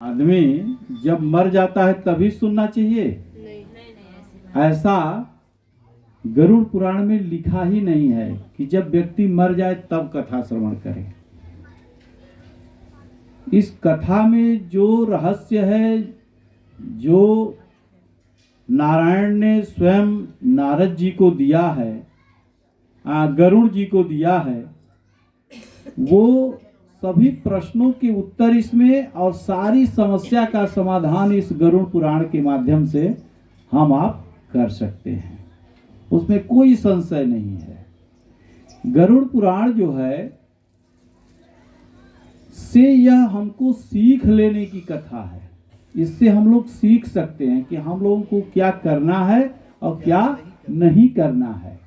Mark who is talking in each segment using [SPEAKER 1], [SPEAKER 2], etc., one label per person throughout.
[SPEAKER 1] आदमी जब मर जाता है तभी सुनना चाहिए? ऐसा गरुड़ पुराण में लिखा ही नहीं है कि जब व्यक्ति मर जाए तब कथा श्रवण करे। इस कथा में जो रहस्य है, जो नारायण ने स्वयं नारद जी को दिया है, गरुड़ जी को दिया है, वो सभी प्रश्नों के उत्तर इसमें और सारी समस्या का समाधान इस गरुड़ पुराण के माध्यम से हम आप कर सकते हैं। उसमें कोई संशय नहीं है। गरुड़ पुराण जो है से यह हमको सीख लेने की कथा है। इससे हम लोग सीख सकते हैं कि हम लोगों को क्या करना है और क्या नहीं करना है।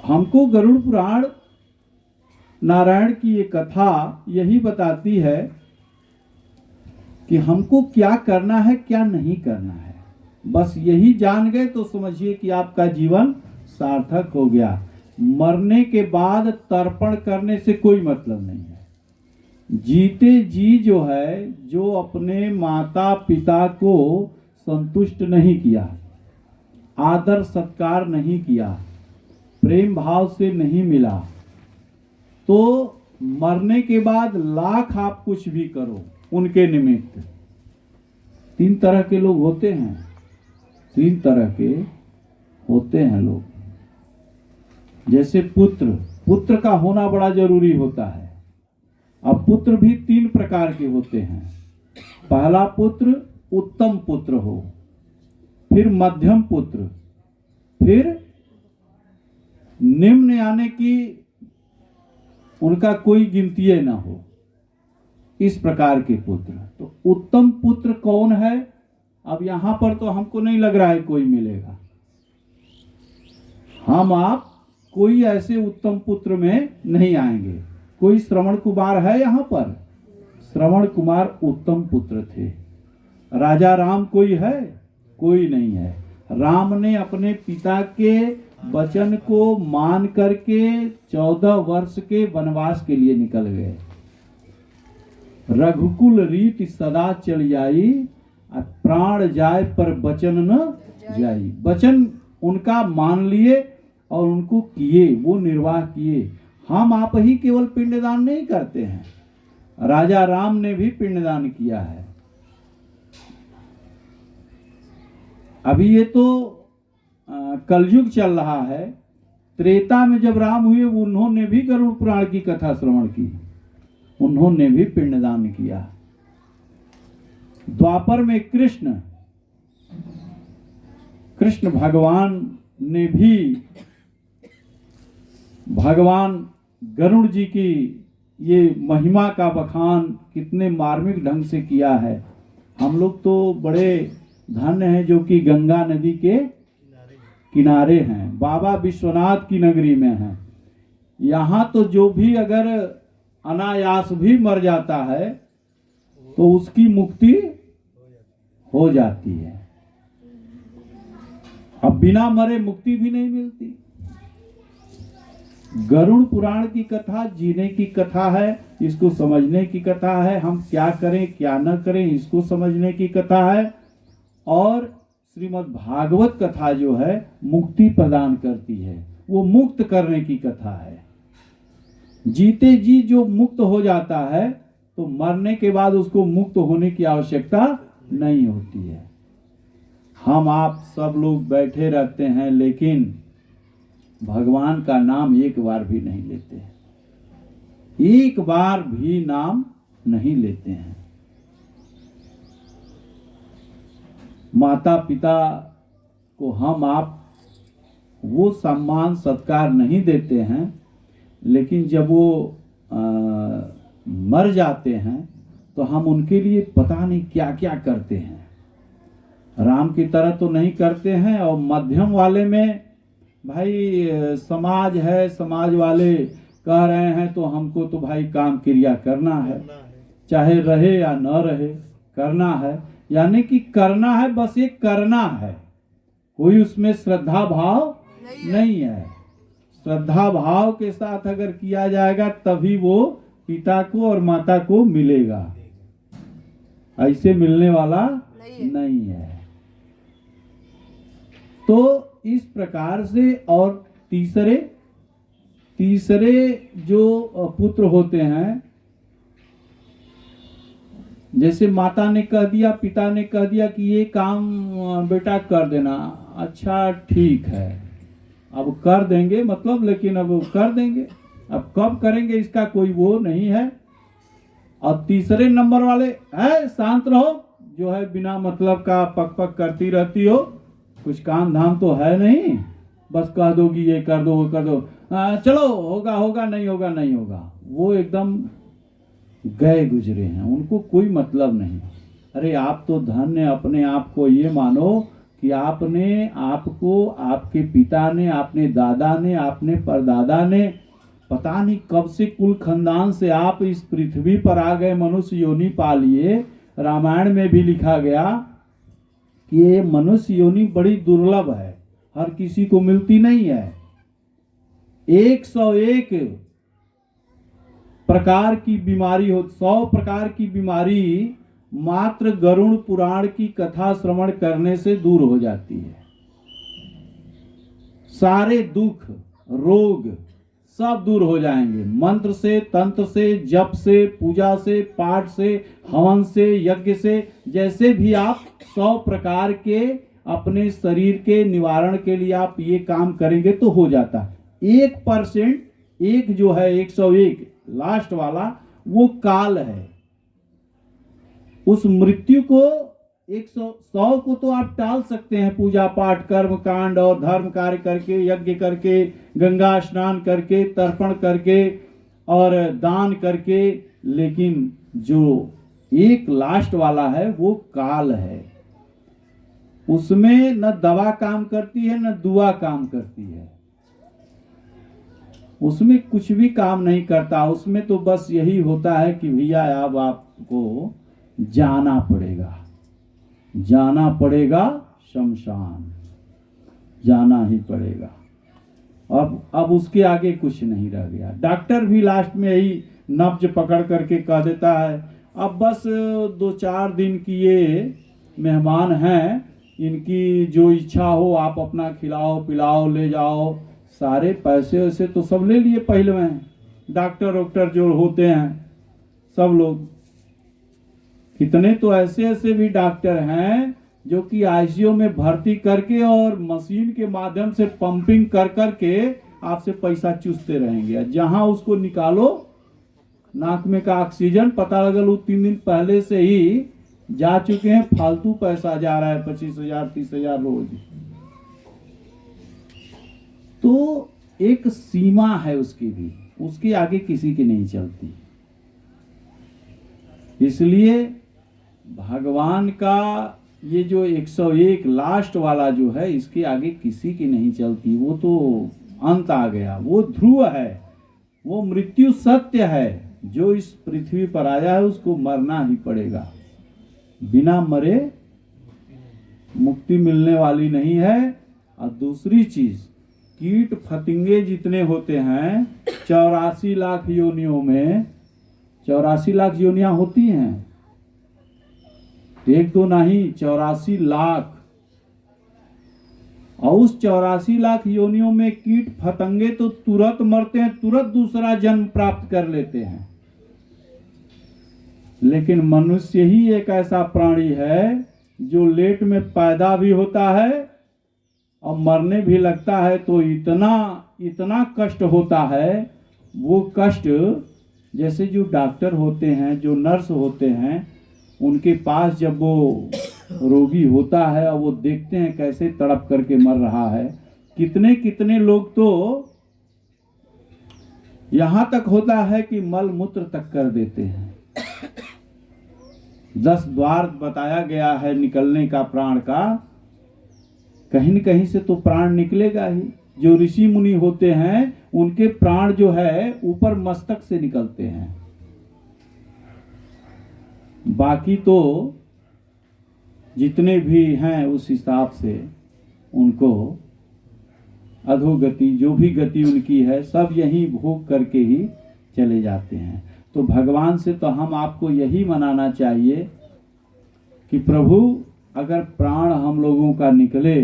[SPEAKER 1] हमको गरुड़ पुराण नारायण की ये कथा यही बताती है कि हमको क्या करना है, क्या नहीं करना है। बस यही जान गए तो समझिए कि आपका जीवन सार्थक हो गया। मरने के बाद तर्पण करने से कोई मतलब नहीं है। जीते जी जो है, जो अपने माता पिता को संतुष्ट नहीं किया, आदर सत्कार नहीं किया, प्रेम भाव से नहीं मिला, तो मरने के बाद लाख आप कुछ भी करो उनके निमित्त। तीन तरह के लोग होते हैं, तीन तरह के होते हैं लोग। जैसे पुत्र का होना बड़ा जरूरी होता है। अब पुत्र भी तीन प्रकार के होते हैं। पहला पुत्र उत्तम पुत्र हो, फिर मध्यम पुत्र, फिर निम्न यानी कि उनका कोई गिनती ना हो, इस प्रकार के पुत्र। तो उत्तम पुत्र कौन है? अब यहां पर तो हमको नहीं लग रहा है कोई मिलेगा। हम आप कोई ऐसे उत्तम पुत्र में नहीं आएंगे। कोई श्रवण कुमार है यहां पर? श्रवण कुमार उत्तम पुत्र थे। राजा राम कोई है? कोई नहीं है। राम ने अपने पिता के वचन को मान करके 14 वर्ष के वनवास के लिए निकल गए। रघुकुल रीति सदा चल आई, प्राण जाए पर वचन न जाई। वचन उनका मान लिए और उनको किए, वो निर्वाह किए। हम आप ही केवल पिंडदान नहीं करते हैं, राजा राम ने भी पिंडदान किया है। अभी ये तो कलयुग चल रहा है। त्रेता में जब राम हुए, उन्होंने भी गरुड़ पुराण की कथा श्रवण की, उन्होंने भी पिंडदान किया। द्वापर में कृष्ण भगवान ने भी भगवान गरुड़ जी की ये महिमा का बखान कितने मार्मिक ढंग से किया है। हम लोग तो बड़े धन्य हैं जो कि गंगा नदी के किनारे हैं, बाबा विश्वनाथ की नगरी में हैं। यहाँ तो जो भी अगर अनायास भी मर जाता है तो उसकी मुक्ति हो जाती है। अब बिना मरे मुक्ति भी नहीं मिलती। गरुड़ पुराण की कथा जीने की कथा है, इसको समझने की कथा है। हम क्या करें क्या न करें इसको समझने की कथा है। और श्रीमद् भागवत कथा जो है मुक्ति प्रदान करती है, वो मुक्त करने की कथा है। जीते जी जो मुक्त हो जाता है तो मरने के बाद उसको मुक्त होने की आवश्यकता नहीं होती है। हम आप सब लोग बैठे रहते हैं लेकिन भगवान का नाम एक बार भी नहीं लेते हैं, एक बार भी नाम नहीं लेते हैं। माता पिता को हम आप वो सम्मान सत्कार नहीं देते हैं, लेकिन जब वो मर जाते हैं तो हम उनके लिए पता नहीं क्या क्या करते हैं। राम की तरह तो नहीं करते हैं। और मध्यम वाले में भाई समाज है, समाज वाले कह रहे हैं तो हमको तो भाई काम क्रिया करना है, चाहे रहे या न रहे करना है। यानी कि करना है, बस ये करना है, कोई उसमें श्रद्धा भाव नहीं है। श्रद्धा भाव के साथ अगर किया जाएगा तभी वो पिता को और माता को मिलेगा, ऐसे मिलने वाला नहीं है। तो इस प्रकार से, और तीसरे जो पुत्र होते हैं, जैसे माता ने कह दिया, पिता ने कह दिया कि ये काम बेटा कर देना, अच्छा ठीक है, अब कर देंगे, मतलब लेकिन अब कर देंगे, अब कब करेंगे इसका कोई वो नहीं है। और तीसरे नंबर वाले है शांत रहो, जो है बिना मतलब का पक पक करती रहती हो, कुछ काम धाम तो है नहीं, बस कह दोगी ये कर दो वो कर दो, चलो होगा होगा नहीं होगा नहीं होगा, वो एकदम गए गुजरे हैं, उनको कोई मतलब नहीं। अरे आप तो धन्य अपने आप को ये मानो कि आपने, आपको आपके पिता ने, आपने दादा ने, आपने परदादा ने, पता नहीं कब से कुल खानदान से आप इस पृथ्वी पर आ गए, मनुष्य योनि पा लिए। रामायण में भी लिखा गया कि ये मनुष्य योनि बड़ी दुर्लभ है, हर किसी को मिलती नहीं है। 101 प्रकार की बीमारी हो, 100 प्रकार की बीमारी मात्र गरुड़ पुराण की कथा श्रवण करने से दूर हो जाती है। सारे दुख रोग सब दूर हो जाएंगे, मंत्र से, तंत्र से, जप से, पूजा से, पाठ से, हवन से, यज्ञ से, जैसे भी आप 100 प्रकार के अपने शरीर के निवारण के लिए आप ये काम करेंगे तो हो जाता है। 1% एक जो है 101 लास्ट वाला, वो काल है। उस मृत्यु को 100 को तो आप टाल सकते हैं, पूजा पाठ, कर्म कांड और धर्म कार्य करके, यज्ञ करके, गंगा स्नान करके, तर्पण करके और दान करके, लेकिन जो एक लास्ट वाला है वो काल है। उसमें न दवा काम करती है न दुआ काम करती है, उसमें कुछ भी काम नहीं करता। उसमें तो बस यही होता है कि भैया अब आपको जाना पड़ेगा, जाना पड़ेगा शमशान, जाना ही पड़ेगा। अब उसके आगे कुछ नहीं रह गया। डॉक्टर भी लास्ट में यही नब्ज पकड़ करके कह देता है, अब बस 2-4 दिन की ये मेहमान हैं, इनकी जो इच्छा हो आप अपना खिलाओ पिलाओ ले जाओ, सारे पैसे वैसे तो सब ले लिए पहले में, डॉक्टर जो होते हैं सब लोग। कितने तो ऐसे भी डॉक्टर हैं जो कि आईसीयू में भर्ती करके और मशीन के माध्यम से पंपिंग कर करके आपसे पैसा चूसते रहेंगे। जहां उसको निकालो नाक में का ऑक्सीजन, पता लगल वो 3 दिन पहले से ही जा चुके हैं, फालतू पैसा जा रहा है 25,000 30,000 रोज। तो एक सीमा है उसकी भी, उसके आगे किसी की नहीं चलती। इसलिए भगवान का ये जो 101 लास्ट वाला जो है, इसके आगे किसी की नहीं चलती। वो तो अंत आ गया, वो ध्रुव है, वो मृत्यु सत्य है। जो इस पृथ्वी पर आया है उसको मरना ही पड़ेगा, बिना मरे मुक्ति मिलने वाली नहीं है। और दूसरी चीज, कीट फतिंगे जितने होते हैं 84 लाख योनियों में, 84 लाख योनियां होती हैं, एक दो नहीं 84 लाख। और उस 84 लाख योनियों में कीट फतंगे तो तुरंत मरते हैं, तुरंत दूसरा जन्म प्राप्त कर लेते हैं। लेकिन मनुष्य ही एक ऐसा प्राणी है जो लेट में पैदा भी होता है और मरने भी लगता है। तो इतना कष्ट होता है, वो कष्ट जैसे जो डॉक्टर होते हैं, जो नर्स होते हैं, उनके पास जब वो रोगी होता है और वो देखते हैं कैसे तड़प करके मर रहा है, कितने कितने लोग तो यहां तक होता है कि मल मूत्र तक कर देते हैं। 10 द्वार बताया गया है निकलने का प्राण का, कहीं न कहीं से तो प्राण निकलेगा ही। जो ऋषि मुनि होते हैं उनके प्राण जो है ऊपर मस्तक से निकलते हैं, बाकी तो जितने भी हैं उस हिसाब से उनको अधोगति, जो भी गति उनकी है, सब यही भोग करके ही चले जाते हैं। तो भगवान से तो हम आपको यही मनाना चाहिए कि प्रभु अगर प्राण हम लोगों का निकले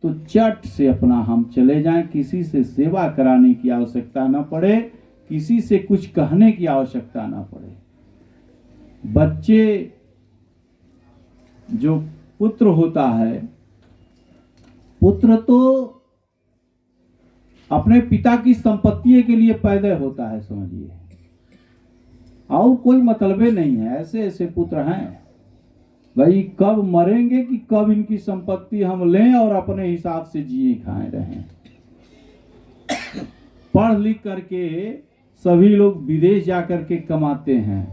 [SPEAKER 1] तो चट से अपना हम चले जाएं, किसी से सेवा कराने की आवश्यकता न पड़े, किसी से कुछ कहने की आवश्यकता न पड़े। बच्चे जो पुत्र होता है, पुत्र तो अपने पिता की संपत्ति के लिए पैदा होता है, समझिए, और कोई मतलबे नहीं है। ऐसे ऐसे पुत्र हैं भाई, कब मरेंगे कि कब इनकी संपत्ति हम लें और अपने हिसाब से जिए खाए रहें। पढ़ लिख करके सभी लोग विदेश जाकर के कमाते हैं।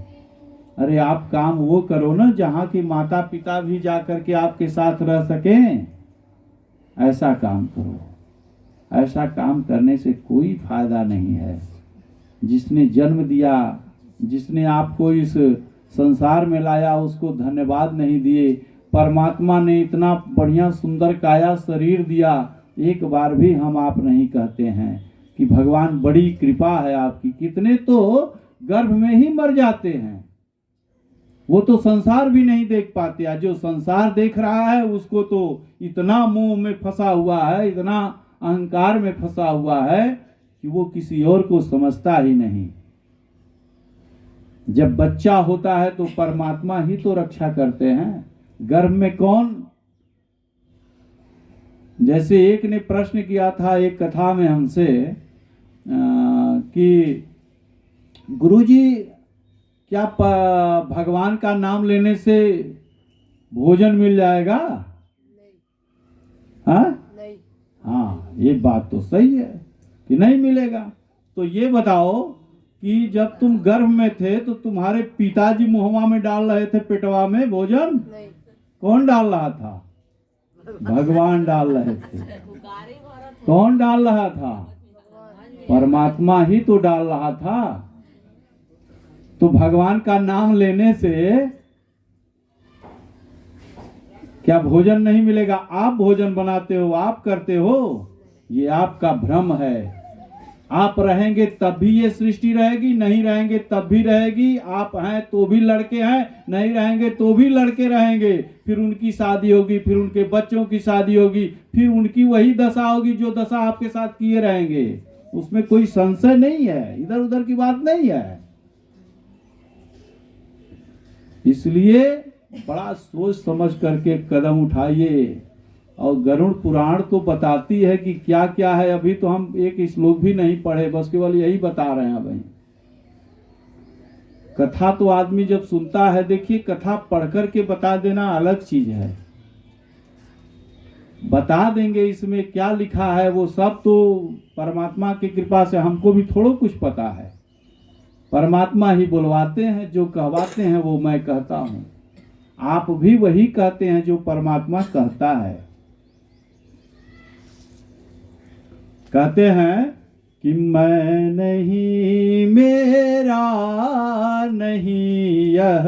[SPEAKER 1] अरे आप काम वो करो ना जहां के माता पिता भी जाकर के आपके साथ रह सकें, ऐसा काम करो। ऐसा काम करने से कोई फायदा नहीं है। जिसने जन्म दिया, जिसने आपको इस संसार में लाया, उसको धन्यवाद नहीं दिए। परमात्मा ने इतना बढ़िया सुंदर काया शरीर दिया, एक बार भी हम आप नहीं कहते हैं कि भगवान बड़ी कृपा है आपकी। कितने तो गर्भ में ही मर जाते हैं, वो तो संसार भी नहीं देख पाते। जो संसार देख रहा है उसको तो इतना मोह में फंसा हुआ है, इतना अहंकार में फंसा हुआ है कि वो किसी और को समझता ही नहीं। जब बच्चा होता है तो परमात्मा ही तो रक्षा करते हैं, गर्भ में कौन। जैसे एक ने प्रश्न किया था एक कथा में हमसे कि गुरुजी क्या भगवान का नाम लेने से भोजन मिल जाएगा? नहीं। हाँ, ये बात तो सही है कि नहीं मिलेगा। तो ये बताओ कि जब तुम गर्भ में थे तो तुम्हारे पिताजी मुहवा में डाल रहे थे पेटवा में भोजन? नहीं। कौन डाल रहा था? भगवान डाल रहे थे। कौन डाल रहा था? परमात्मा ही तो डाल रहा था। तो भगवान का नाम लेने से क्या भोजन नहीं मिलेगा? आप भोजन बनाते हो, आप करते हो, ये आपका भ्रम है। आप रहेंगे तब भी ये सृष्टि रहेगी, नहीं रहेंगे तब भी रहेगी। आप हैं तो भी लड़के हैं, नहीं रहेंगे तो भी लड़के रहेंगे। फिर उनकी शादी होगी, फिर उनके बच्चों की शादी होगी, फिर उनकी वही दशा होगी जो दशा आपके साथ किए रहेंगे। उसमें कोई संशय नहीं है, इधर उधर की बात नहीं है। इसलिए बड़ा सोच समझ करके कदम उठाइए। और गरुड़ पुराण तो बताती है कि क्या क्या है। अभी तो हम एक श्लोक भी नहीं पढ़े, बस केवल यही बता रहे हैं भाई। कथा तो आदमी जब सुनता है, देखिए कथा पढ़ करके बता देना अलग चीज है। बता देंगे इसमें क्या लिखा है, वो सब तो परमात्मा की कृपा से हमको भी थोड़ा कुछ पता है। परमात्मा ही बुलवाते हैं, जो कहवाते हैं वो मैं कहता हूं। आप भी वही कहते हैं जो परमात्मा कहता है। कहते हैं कि मैं नहीं, मेरा नहीं, यह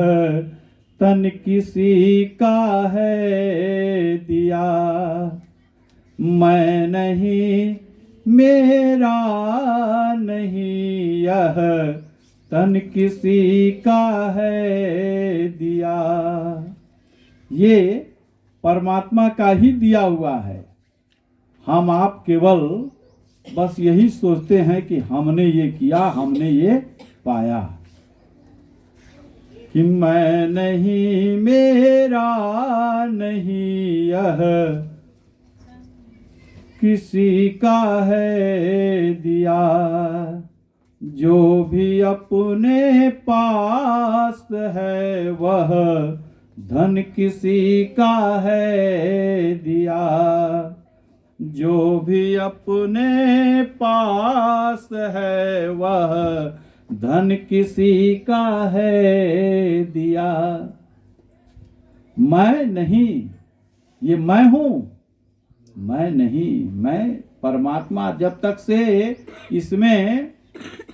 [SPEAKER 1] तन किसी का है दिया। मैं नहीं, मेरा नहीं, यह तन किसी का है दिया। ये परमात्मा का ही दिया हुआ है। हम आप केवल बस यही सोचते हैं कि हमने ये किया, हमने ये पाया। कि मैं नहीं, मेरा नहीं, यह किसी का है दिया। जो भी अपने पास है वह धन किसी का है दिया। जो भी अपने पास है वह धन किसी का है दिया। मैं नहीं, ये मैं हूं, मैं नहीं, मैं परमात्मा। जब तक से इसमें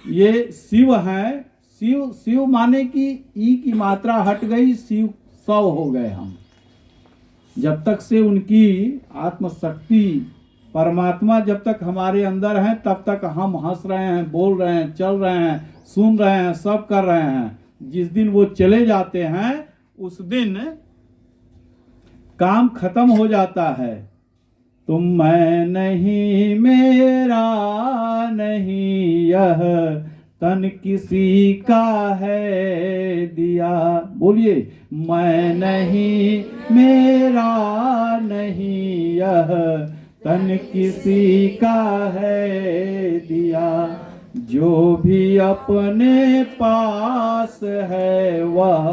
[SPEAKER 1] ये शिव है, शिव शिव माने कि ई की मात्रा हट गई, शिव सौ हो गए हम। जब तक से उनकी आत्मशक्ति परमात्मा जब तक हमारे अंदर है, तब तक हम हंस रहे हैं, बोल रहे हैं, चल रहे हैं, सुन रहे हैं, सब कर रहे हैं। जिस दिन वो चले जाते हैं उस दिन काम खत्म हो जाता है। तुम मैं नहीं, मेरा नहीं, यह तन किसी का है दिया। बोलिए, मैं नहीं, मेरा नहीं, यह तन किसी का है दिया। जो भी अपने पास है वह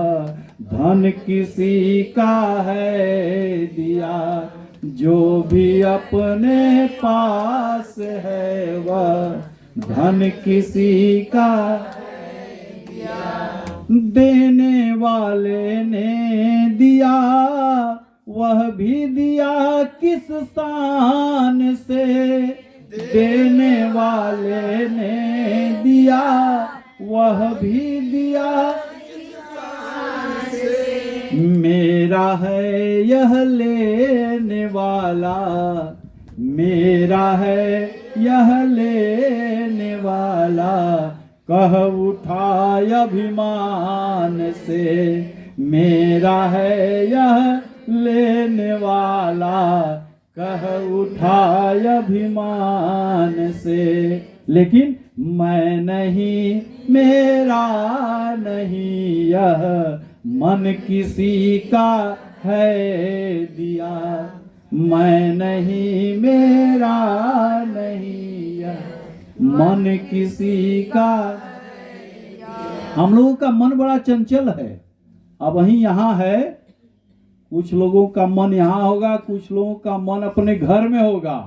[SPEAKER 1] धन किसी का है दिया। जो भी अपने पास है वह धन किसी का है दिया। देने वाले ने दिया, वह भी दिया किस शान से। देने वाले ने दिया, वह भी दिया किस शान से। मेरा है यह लेने वाला, मेरा है यह लेने वाला, कह उठाय अभिमान से। मेरा है यह लेने वाला, कह उठाय अभिमान से। लेकिन मैं नहीं, मेरा नहीं, यह मन किसी का है दिया। मैं नहीं, मेरा नहीं, यह मन किसी का। हम लोगों का मन बड़ा चंचल है। अब वहीं यहाँ है, कुछ लोगों का मन यहाँ होगा, कुछ लोगों का मन अपने घर में होगा।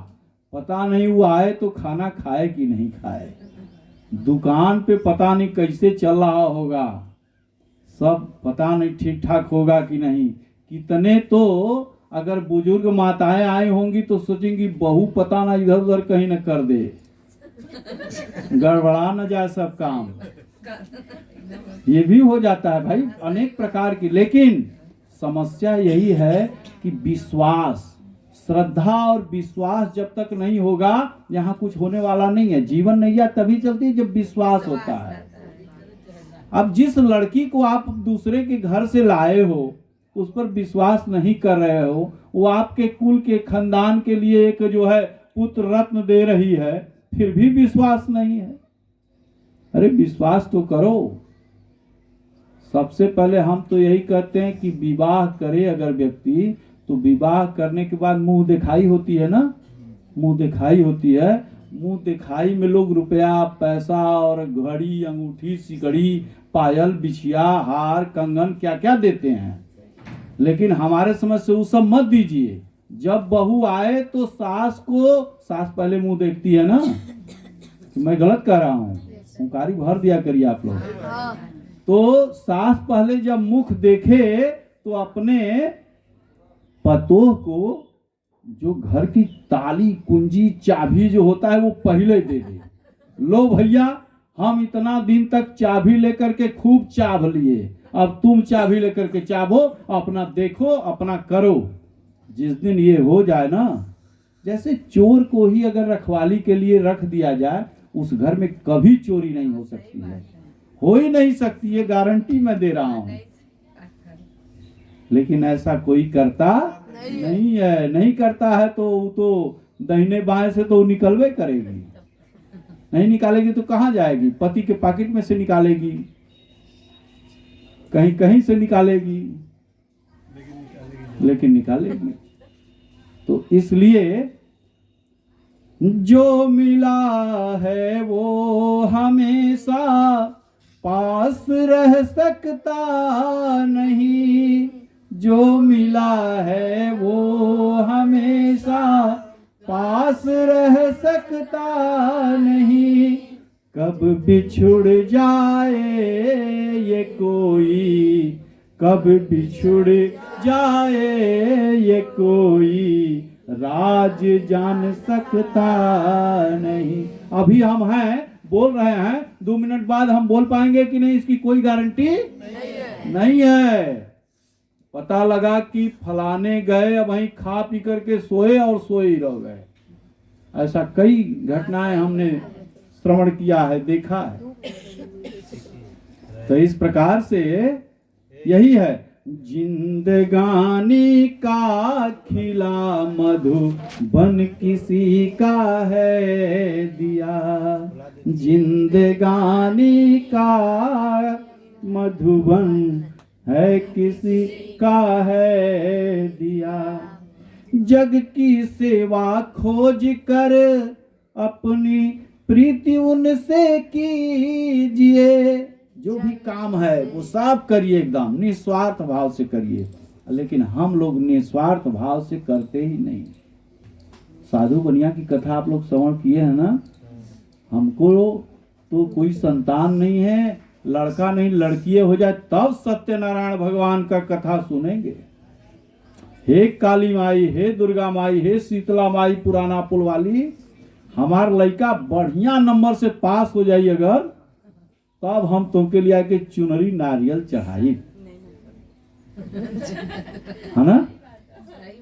[SPEAKER 1] पता नहीं वो आए तो खाना खाए कि नहीं खाए, दुकान पे पता नहीं कैसे चल रहा होगा, सब पता नहीं ठीक ठाक होगा कि नहीं। कितने तो अगर बुजुर्ग माताएं आई होंगी तो सोचेंगी बहू पता ना इधर उधर कहीं न कर दे, गड़बड़ा न जाए सब काम। ये भी हो जाता है भाई, अनेक प्रकार की। लेकिन समस्या यही है कि विश्वास, श्रद्धा और विश्वास जब तक नहीं होगा यहाँ कुछ होने वाला नहीं है। जीवन नैया तभी चलती है जब विश्वास होता है। अब जिस लड़की को आप दूसरे के घर से लाए हो, उस पर विश्वास नहीं कर रहे हो, वो आपके कुल के खानदान के लिए एक जो है पुत्र रत्न दे रही है, फिर भी विश्वास नहीं है। अरे विश्वास तो करो। सबसे पहले हम तो यही कहते हैं कि विवाह करे अगर व्यक्ति, तो विवाह करने के बाद मुंह दिखाई होती है ना, मुंह दिखाई होती है। मुंह दिखाई में लोग रुपया पैसा और घड़ी अंगूठी सिकड़ी पायल बिछिया हार कंगन क्या क्या देते हैं। लेकिन हमारे समझ से वो सब मत दीजिए। जब बहू आए तो सास पहले मुंह देखती है ना। मैं गलत कह रहा हूँ, हुंकारी भर दिया करिए आप लोग। तो सास पहले जब मुख देखे तो अपने पतोह को जो घर की ताली कुंजी चाबी जो होता है वो पहले दे दे। लो भैया, हम इतना दिन तक चाबी लेकर के खूब चाभ लिए, अब तुम चाबी लेकर के चाबो, अपना देखो अपना करो। जिस दिन ये हो जाए ना, जैसे चोर को ही अगर रखवाली के लिए रख दिया जाए, उस घर में कभी चोरी नहीं हो सकती है, हो ही नहीं सकती, ये गारंटी मैं दे रहा हूं। लेकिन ऐसा कोई करता नहीं है, नहीं करता है तो दाहिने बाएं से तो निकलवे करेगी, नहीं निकालेगी तो कहां जाएगी? पति के पॉकेट में से निकालेगी, कहीं कहीं से निकालेगी, लेकिन निकालेगी। तो इसलिए जो मिला है वो हमेशा पास रह सकता नहीं, जो मिला है वो हमेशा पास रह सकता नहीं। कब बिछुड़ जाए ये कोई, कब बिछुड़ जाए ये कोई, राज जान सकता नहीं। अभी हम हैं, बोल रहे हैं, 2 मिनट बाद हम बोल पाएंगे कि नहीं, इसकी कोई गारंटी नहीं है। पता लगा कि फलाने गए, अब वहीं खा पी करके सोए और सोए ही रह गए। ऐसा कई घटनाएं हमने श्रवण किया है, देखा है। तो इस प्रकार से यही है, जिंदगानी का खिला मधुबन किसी का है दिया, जिंदगानी का मधुबन है किसी का है दिया, जग की सेवा खोज कर अपनी प्रीति उनसे कीजिए। जो भी काम है वो सब करिए, एकदम निस्वार्थ भाव से करिए, लेकिन हम लोग निस्वार्थ भाव से करते ही नहीं। साधु बनिया की कथा आप लोग श्रवण किए हैं ना। हमको तो कोई संतान नहीं है, लड़का नहीं लड़की हो जाए तब सत्यनारायण भगवान का कथा सुनेंगे। हे काली माई, हे दुर्गा माई, हे शीतला माई पुराना पुल वाली, हमार लड़का बढ़िया नंबर से पास हो जाइए अगर, तब हम तुमके लिए आके चुनरी नारियल चढ़ाई, है ना।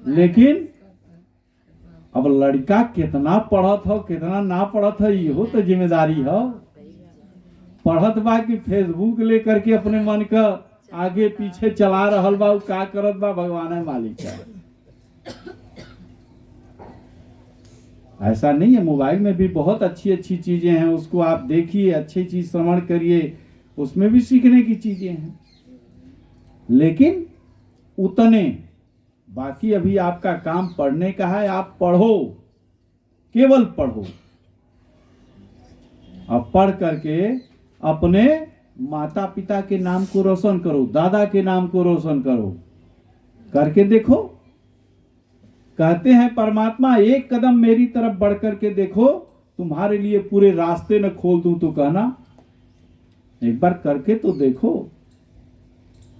[SPEAKER 1] लेकिन अब लड़का कितना पढ़त हो कितना ना पढ़त हो, इहो तो जिम्मेदारी हो। पढ़त बा कि फेसबुक लेकर के अपने मन का आगे पीछे चला रहल बा, का करत बा भगवान है मालिक का। ऐसा नहीं है, मोबाइल में भी बहुत अच्छी अच्छी चीजें हैं, उसको आप देखिए, अच्छी चीज श्रवण करिए, उसमें भी सीखने की चीजें हैं। लेकिन उतने बाकी अभी आपका काम पढ़ने का है, आप पढ़ो, केवल पढ़ो। अब पढ़ करके अपने माता पिता के नाम को रोशन करो, दादा के नाम को रोशन करो, करके देखो। कहते हैं परमात्मा एक कदम मेरी तरफ बढ़ करके देखो, तुम्हारे लिए पूरे रास्ते न खोल दूं तो कहना। एक बार करके तो देखो,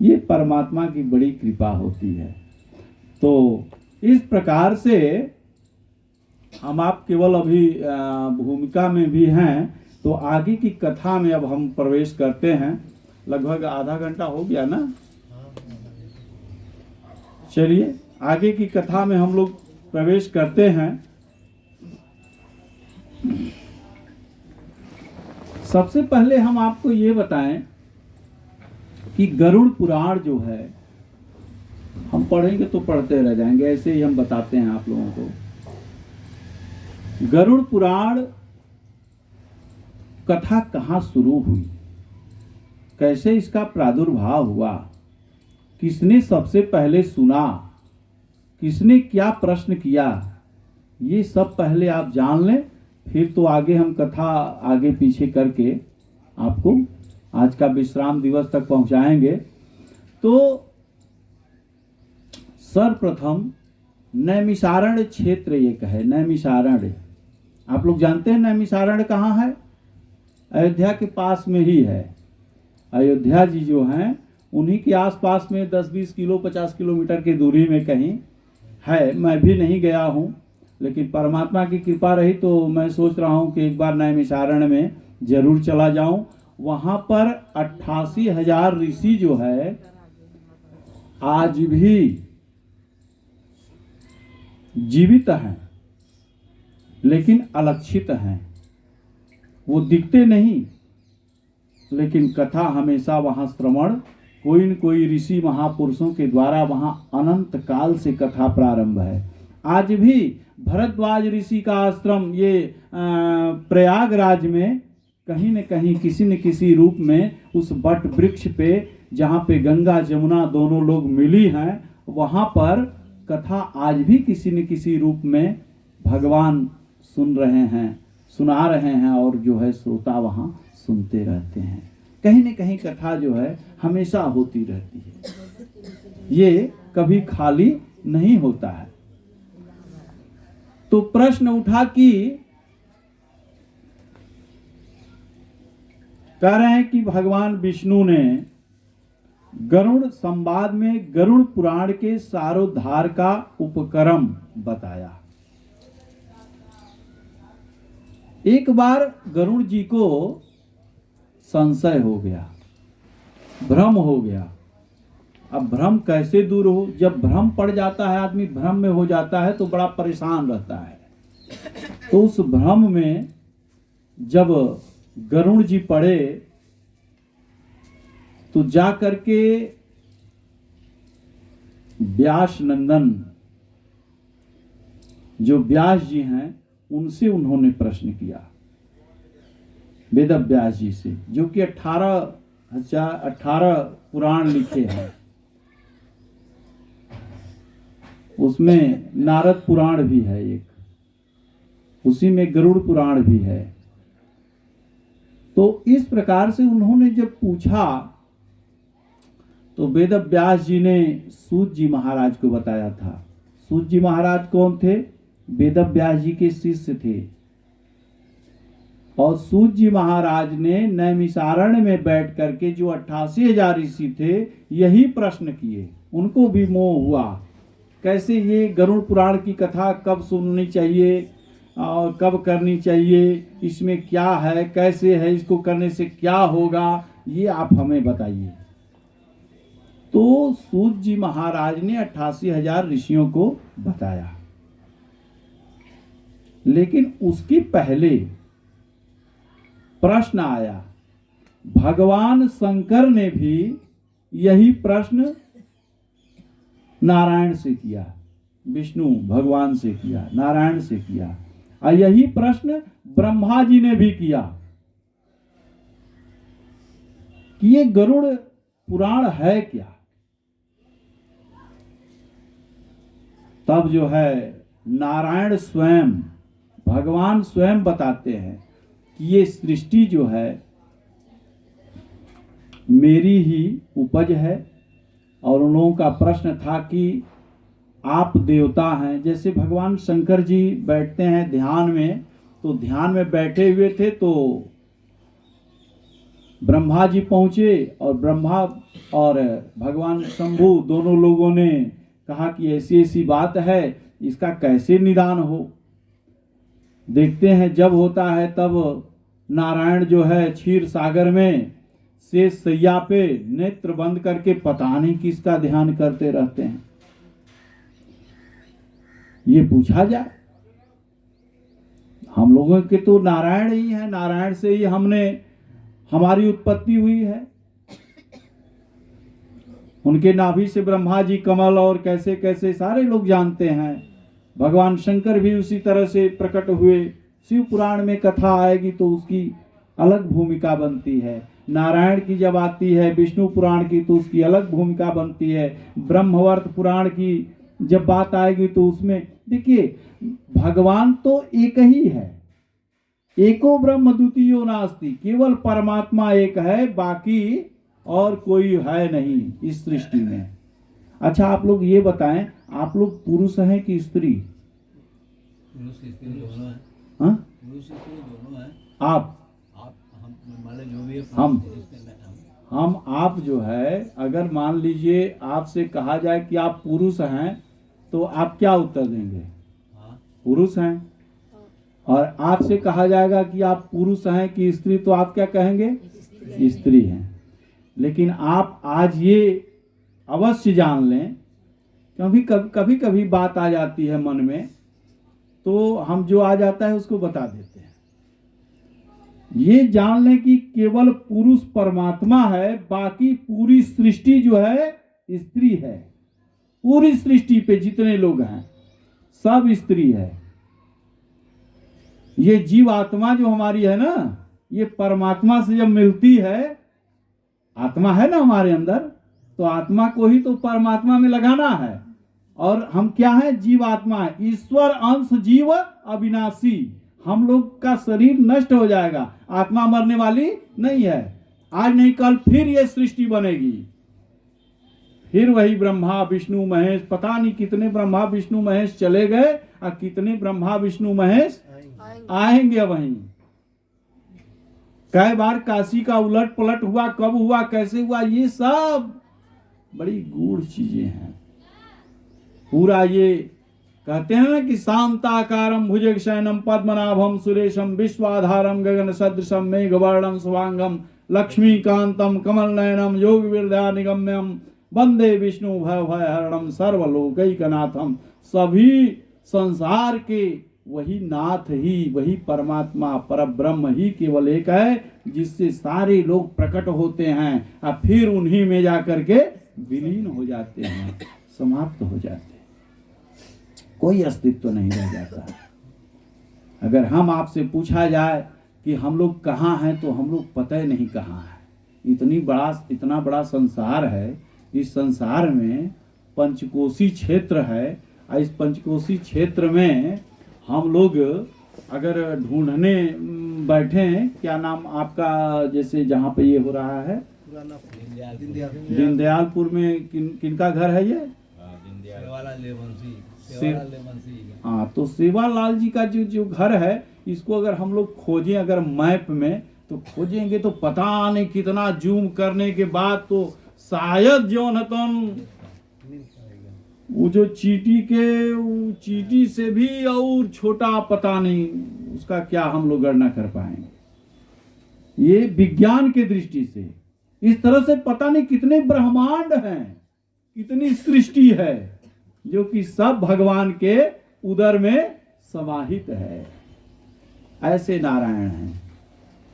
[SPEAKER 1] ये परमात्मा की बड़ी कृपा होती है। तो इस प्रकार से हम आप केवल अभी भूमिका में भी हैं, तो आगे की कथा में अब हम प्रवेश करते हैं। लगभग आधा घंटा हो गया ना। चलिए आगे की कथा में हम लोग प्रवेश करते हैं। सबसे पहले हम आपको ये बताएं कि गरुड़ पुराण जो है, हम पढ़ेंगे तो पढ़ते रह जाएंगे, ऐसे ही हम बताते हैं आप लोगों को। गरुड़ पुराण कथा कहाँ शुरू हुई, कैसे इसका प्रादुर्भाव हुआ, किसने सबसे पहले सुना, किसने क्या प्रश्न किया, ये सब पहले आप जान लें, फिर तो आगे हम कथा आगे पीछे करके आपको आज का विश्राम दिवस तक पहुंचाएंगे। तो सर्वप्रथम नैमिषारण्य क्षेत्र एक है। नैमिषारण्य आप लोग जानते हैं नैमिषारण्य कहाँ है? अयोध्या के पास में ही है। अयोध्या जी जो हैं उन्हीं के आसपास में 10-20 किलो 50 किलोमीटर की दूरी में कहीं है। मैं भी नहीं गया हूँ, लेकिन परमात्मा की कृपा रही तो मैं सोच रहा हूँ कि एक बार नैमिषारण्य में जरूर चला जाऊँ। वहाँ पर 88,000 ऋषि जो है आज भी जीवित हैं, लेकिन अलक्षित हैं। वो दिखते नहीं, लेकिन कथा हमेशा वहाँ श्रवण, कोई न कोई ऋषि महापुरुषों के द्वारा वहाँ अनंत काल से कथा प्रारंभ है। आज भी भरद्वाज ऋषि का आश्रम ये प्रयागराज में कहीं न कहीं किसी न किसी रूप में उस बट वृक्ष पे, जहाँ पे गंगा जमुना दोनों लोग मिली हैं, वहाँ पर कथा आज भी किसी न किसी रूप में भगवान सुन रहे हैं, सुना रहे हैं, और जो है श्रोता वहाँ सुनते रहते हैं। कहीं न कहीं कथा जो है हमेशा होती रहती है, ये कभी खाली नहीं होता है। तो प्रश्न उठा कि कह रहे हैं कि भगवान विष्णु ने गरुड़ संवाद में गरुड़ पुराण के सारोद्धार का उपक्रम बताया। एक बार गरुड़ जी को संशय हो गया, भ्रम हो गया। अब भ्रम कैसे दूर हो? जब भ्रम पड़ जाता है, आदमी भ्रम में हो जाता है तो बड़ा परेशान रहता है। तो उस भ्रम में जब गरुड़ जी पढ़े तो जा करके व्यास नंदन जो व्यास जी हैं उनसे उन्होंने प्रश्न किया, वेद व्यास जी से, जो कि 18 पुराण लिखे हैं। उसमें नारद पुराण भी है एक, उसी में गरुड़ पुराण भी है। तो इस प्रकार से उन्होंने जब पूछा तो वेद व्यास जी ने सूत जी महाराज को बताया था। सूत जी महाराज कौन थे? वेद व्यास जी के शिष्य थे। और सूत जी महाराज ने नैमिषारण्य में बैठ करके जो 88,000 ऋषि थे यही प्रश्न किए। उनको भी मोह हुआ, कैसे ये गरुड़ पुराण की कथा कब सुननी चाहिए और कब करनी चाहिए, इसमें क्या है, कैसे है, इसको करने से क्या होगा, ये आप हमें बताइए। तो सूत जी महाराज ने 88,000 ऋषियों को बताया। लेकिन उसके पहले प्रश्न आया, भगवान शंकर ने भी यही प्रश्न नारायण से किया, विष्णु भगवान से किया, नारायण से किया, और यही प्रश्न ब्रह्मा जी ने भी किया कि ये गरुड़ पुराण है क्या। तब जो है नारायण स्वयं, भगवान स्वयं बताते हैं कि ये सृष्टि जो है मेरी ही उपज है। और उन लोगों का प्रश्न था कि आप देवता हैं, जैसे भगवान शंकर जी बैठते हैं ध्यान में, तो ध्यान में बैठे हुए थे तो ब्रह्मा जी पहुंचे और ब्रह्मा और भगवान शंभु दोनों लोगों ने कहा कि ऐसी ऐसी बात है, इसका कैसे निदान हो। देखते हैं जब होता है तब नारायण जो है क्षीर सागर में शेष सैया पे नेत्र बंद करके पता नहीं किसका ध्यान करते रहते हैं। ये पूछा जाए, हम लोगों के तो नारायण ही है, नारायण से ही हमारी उत्पत्ति हुई है। उनके नाभि से ब्रह्मा जी कमल और कैसे कैसे सारे लोग जानते हैं। भगवान शंकर भी उसी तरह से प्रकट हुए। शिव पुराण में कथा आएगी तो उसकी अलग भूमिका बनती है। नारायण की जब आती है विष्णु पुराण की तो उसकी अलग भूमिका बनती है। ब्रह्मवर्त पुराण की जब बात आएगी तो उसमें देखिए भगवान तो एक ही है, एको ब्रह्म द्वितीयो नास्ति, केवल परमात्मा एक है, बाकी और कोई है नहीं इस सृष्टि में। अच्छा आप लोग ये बताएं, आप लोग पुरुष हैं कि स्त्री?
[SPEAKER 2] पुरुष स्त्री दोनों हैं।
[SPEAKER 1] हाँ,
[SPEAKER 2] पुरुष स्त्री दोनों हैं।
[SPEAKER 1] आप
[SPEAKER 2] हम माने जो भी है,
[SPEAKER 1] हम आप जो है, अगर मान लीजिए आपसे कहा जाए कि आप पुरुष हैं तो आप क्या उत्तर देंगे?
[SPEAKER 2] हाँ।
[SPEAKER 1] पुरुष हैं। और आपसे कहा जाएगा कि आप पुरुष हैं कि स्त्री, तो आप क्या कहेंगे? स्त्री हैं। लेकिन आप आज ये अवश्य जान लें, कभी कभी बात आ जाती है मन में, तो हम जो आ जाता है उसको बता देते हैं। ये जान लें कि केवल पुरुष परमात्मा है, बाकी पूरी सृष्टि जो है स्त्री है। पूरी सृष्टि पे जितने लोग हैं सब स्त्री है। ये जीव आत्मा जो हमारी है ना, ये परमात्मा से जब मिलती है, आत्मा है ना हमारे अंदर, तो आत्मा को ही तो परमात्मा में लगाना है। और हम क्या है? जीव आत्मा है, ईश्वर अंश जीव अविनाशी। हम लोग का शरीर नष्ट हो जाएगा, आत्मा मरने वाली नहीं है। आज नहीं कल फिर ये सृष्टि बनेगी, फिर वही ब्रह्मा विष्णु महेश, पता नहीं कितने ब्रह्मा विष्णु महेश चले गए और कितने ब्रह्मा विष्णु महेश आएंगे वहीं। कई बार काशी का उलट पलट हुआ, कब हुआ, कैसे हुआ, ये सब बड़ी गूढ़ चीजें हैं। पूरा ये कहते हैं ना कि शांताकारं भुजगशयनं पद्मनाभं सुरेशं विश्वाधारं गगन सदृशं मेघवर्णं शुभांगं लक्ष्मीकांतं कमलनयनं योग विद्या निगम्यं वंदे विष्णु भय भयहरणं सर्वलोकैकनाथं। सभी संसार के वही नाथ ही, वही परमात्मा परब्रह्म ही केवल एक है, जिससे सारे लोग प्रकट होते हैं और फिर उन्हीं में जाकर के विलीन हो जाते हैं, समाप्त हो जाते हैं, कोई अस्तित्व नहीं रह जाता। अगर हम आपसे पूछा जाए कि हम लोग कहाँ हैं, तो हम लोग पता ही नहीं कहाँ है। इतना बड़ा संसार है, इस संसार में पंचकोशी क्षेत्र है, और इस पंचकोशी क्षेत्र में हम लोग अगर ढूंढने बैठे, क्या नाम आपका, जैसे जहाँ पे ये हो रहा है दीनदयालपुर में किनका घर है ये? हाँ, तो सेवालाल जी का जो घर है, इसको अगर हम लोग खोजें अगर मैप में, तो खोजेंगे तो पता नहीं कितना जूम करने के बाद तो शायद जोनतन वो जो चीटी से भी और छोटा, पता नहीं उसका क्या हम लोग गणना कर पाएंगे। ये विज्ञान के दृष्टि से इस तरह से पता नहीं कितने ब्रह्मांड हैं, कितनी सृष्टि है, जो कि सब भगवान के उदर में समाहित है। ऐसे नारायण हैं।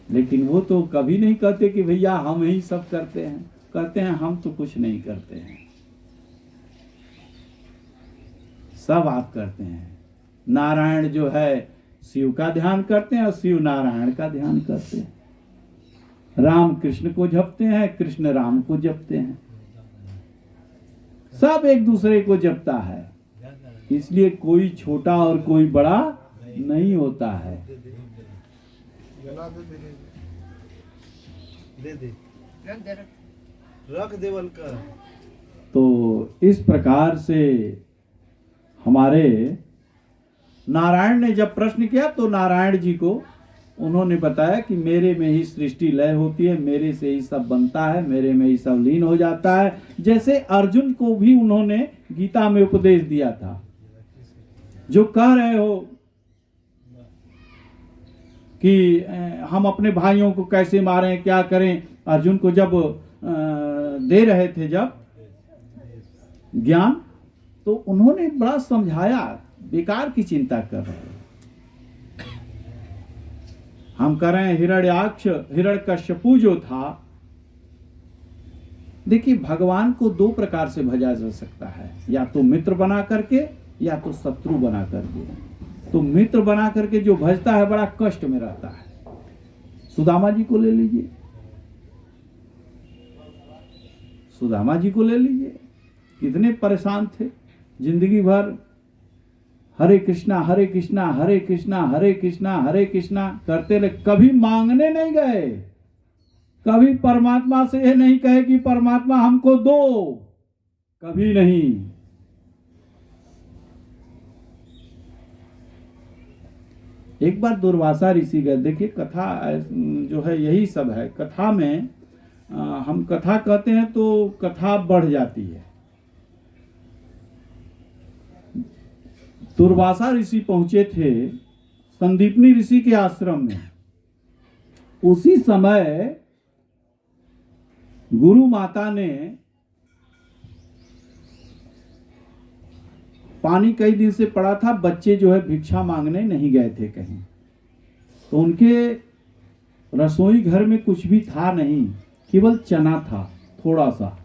[SPEAKER 1] लेकिन वो तो कभी नहीं कहते कि भैया हम ही सब करते हैं, कहते हैं हम तो कुछ नहीं करते हैं, सब आप करते हैं। नारायण जो है शिव का ध्यान करते हैं और शिव नारायण का ध्यान करते हैं। राम कृष्ण को जपते हैं, कृष्ण राम को जपते हैं, सब एक दूसरे को जपता है। इसलिए कोई छोटा और कोई बड़ा नहीं होता है।
[SPEAKER 3] रख देवल का।
[SPEAKER 1] तो इस प्रकार से हमारे नारायण ने जब प्रश्न किया, तो नारायण जी को उन्होंने बताया कि मेरे में ही सृष्टि लय होती है, मेरे से ही सब बनता है, मेरे में ही सब लीन हो जाता है। जैसे अर्जुन को भी उन्होंने गीता में उपदेश दिया था, जो कह रहे हो कि हम अपने भाइयों को कैसे मारें, क्या करें। अर्जुन को जब दे रहे थे जब ज्ञान, तो उन्होंने बड़ा समझाया, बेकार की चिंता कर रहे हैं। हम कह रहे हैं हिरण्यकश्यपु जो था, देखिए भगवान को दो प्रकार से भजा जा सकता है, या तो मित्र बना करके या तो शत्रु बना करके। तो मित्र बना करके जो भजता है बड़ा कष्ट में रहता है। सुदामा जी को ले लीजिए, सुदामा जी को ले लीजिए, कितने परेशान थे, जिंदगी भर हरे कृष्णा हरे कृष्णा हरे कृष्णा हरे कृष्णा हरे कृष्णा करते रहे, कभी मांगने नहीं गए, कभी परमात्मा से ये नहीं कहे कि परमात्मा हमको दो, कभी नहीं। एक बार दुर्वासा ऋषि गए, देखिए कथा जो है यही सब है। कथा में हम कथा कहते हैं तो कथा बढ़ जाती है। दुर्वासा ऋषि पहुंचे थे संदीपनी ऋषि के आश्रम में। उसी समय गुरु माता ने पानी कई दिन से पड़ा था, बच्चे जो है भिक्षा मांगने नहीं गए थे कहीं, तो उनके रसोई घर में कुछ भी था नहीं, केवल चना था थोड़ा सा।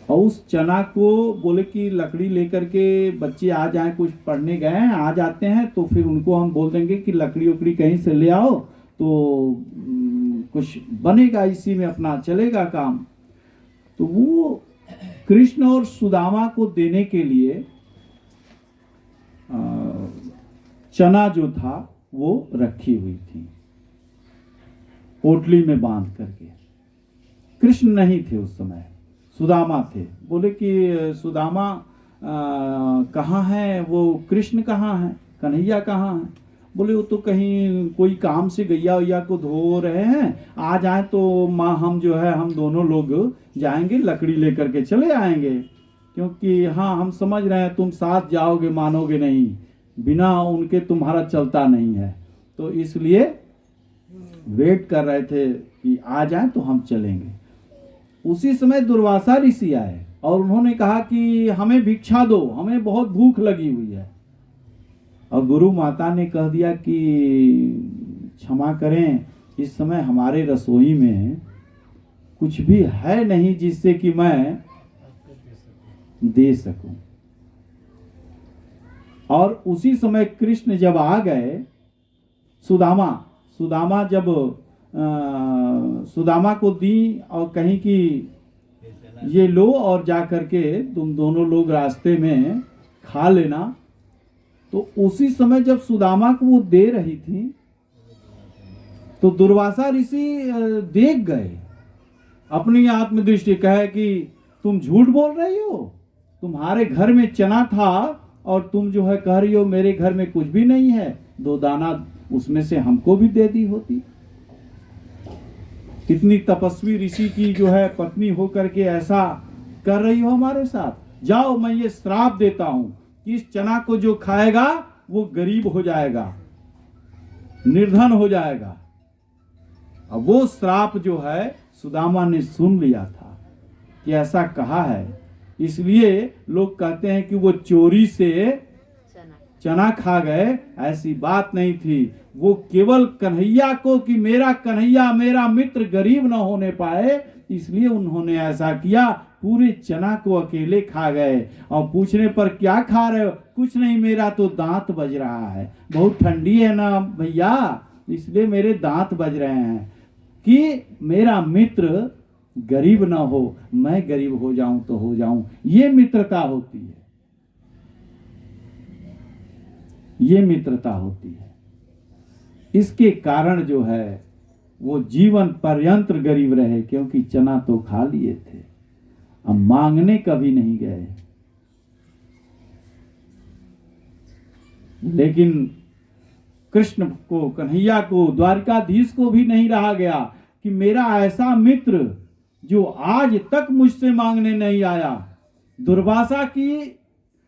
[SPEAKER 1] और उस चना को बोले कि लकड़ी लेकर के बच्चे आ जाएं, कुछ पढ़ने गए हैं, आ जाते हैं तो फिर उनको हम बोल देंगे कि लकड़ी उकड़ी कहीं से ले आओ, तो कुछ बनेगा, इसी में अपना चलेगा काम। तो वो कृष्ण और सुदामा को देने के लिए चना जो था वो रखी हुई थी पोटली में बांध करके। कृष्ण नहीं थे उस समय, सुदामा थे। बोले कि सुदामा कहाँ है, वो कृष्ण कहाँ है, कन्हैया कहाँ है? बोले वो तो कहीं कोई काम से गैया वैया को धो रहे हैं, आ जाए तो माँ हम जो है हम दोनों लोग जाएंगे, लकड़ी लेकर के चले आएंगे, क्योंकि हाँ हम समझ रहे हैं तुम साथ जाओगे, मानोगे नहीं, बिना उनके तुम्हारा चलता नहीं है, तो इसलिए वेट कर रहे थे कि आ जाए तो हम चलेंगे। उसी समय दुर्वासा ऋषि आए और उन्होंने कहा कि हमें भिक्षा दो, हमें बहुत भूख लगी हुई है। और गुरु माता ने कह दिया कि क्षमा करें, इस समय हमारे रसोई में कुछ भी है नहीं जिससे कि मैं दे सकूं। और उसी समय कृष्ण जब आ गए, सुदामा जब सुदामा को दी और कहीं कि ये लो और जा करके तुम दोनों लोग रास्ते में खा लेना, तो उसी समय जब सुदामा को वो दे रही थी तो दुर्वासा ऋषि देख गए, अपनी आत्मदृष्टि कहे कि तुम झूठ बोल रही हो, तुम्हारे घर में चना था और तुम जो है कह रही हो मेरे घर में कुछ भी नहीं है, 2 दाना उसमें से हमको भी दे दी होती। कितनी तपस्वी ऋषि की जो है पत्नी होकर के ऐसा कर रही हो हमारे साथ। जाओ, मैं ये श्राप देता हूं कि इस चना को जो खाएगा वो गरीब हो जाएगा, निर्धन हो जाएगा। अब वो श्राप जो है सुदामा ने सुन लिया था कि ऐसा कहा है, इसलिए लोग कहते हैं कि वो चोरी से चना खा गए। ऐसी बात नहीं थी, वो केवल कन्हैया को कि मेरा कन्हैया मेरा मित्र गरीब न होने पाए, इसलिए उन्होंने ऐसा किया, पूरे चना को अकेले खा गए। और पूछने पर क्या खा रहे हो? कुछ नहीं, मेरा तो दांत बज रहा है, बहुत ठंडी है ना भैया, इसलिए मेरे दांत बज रहे हैं कि मेरा मित्र गरीब ना हो, मैं गरीब हो जाऊं तो हो जाऊं। ये मित्रता होती है, ये मित्रता होती है। इसके कारण जो है वो जीवन पर्यंत गरीब रहे, क्योंकि चना तो खा लिए थे, अब मांगने कभी नहीं गए। लेकिन कृष्ण को, कन्हैया को, द्वारिकाधीश को भी नहीं रहा गया कि मेरा ऐसा मित्र जो आज तक मुझसे मांगने नहीं आया। दुर्वासा की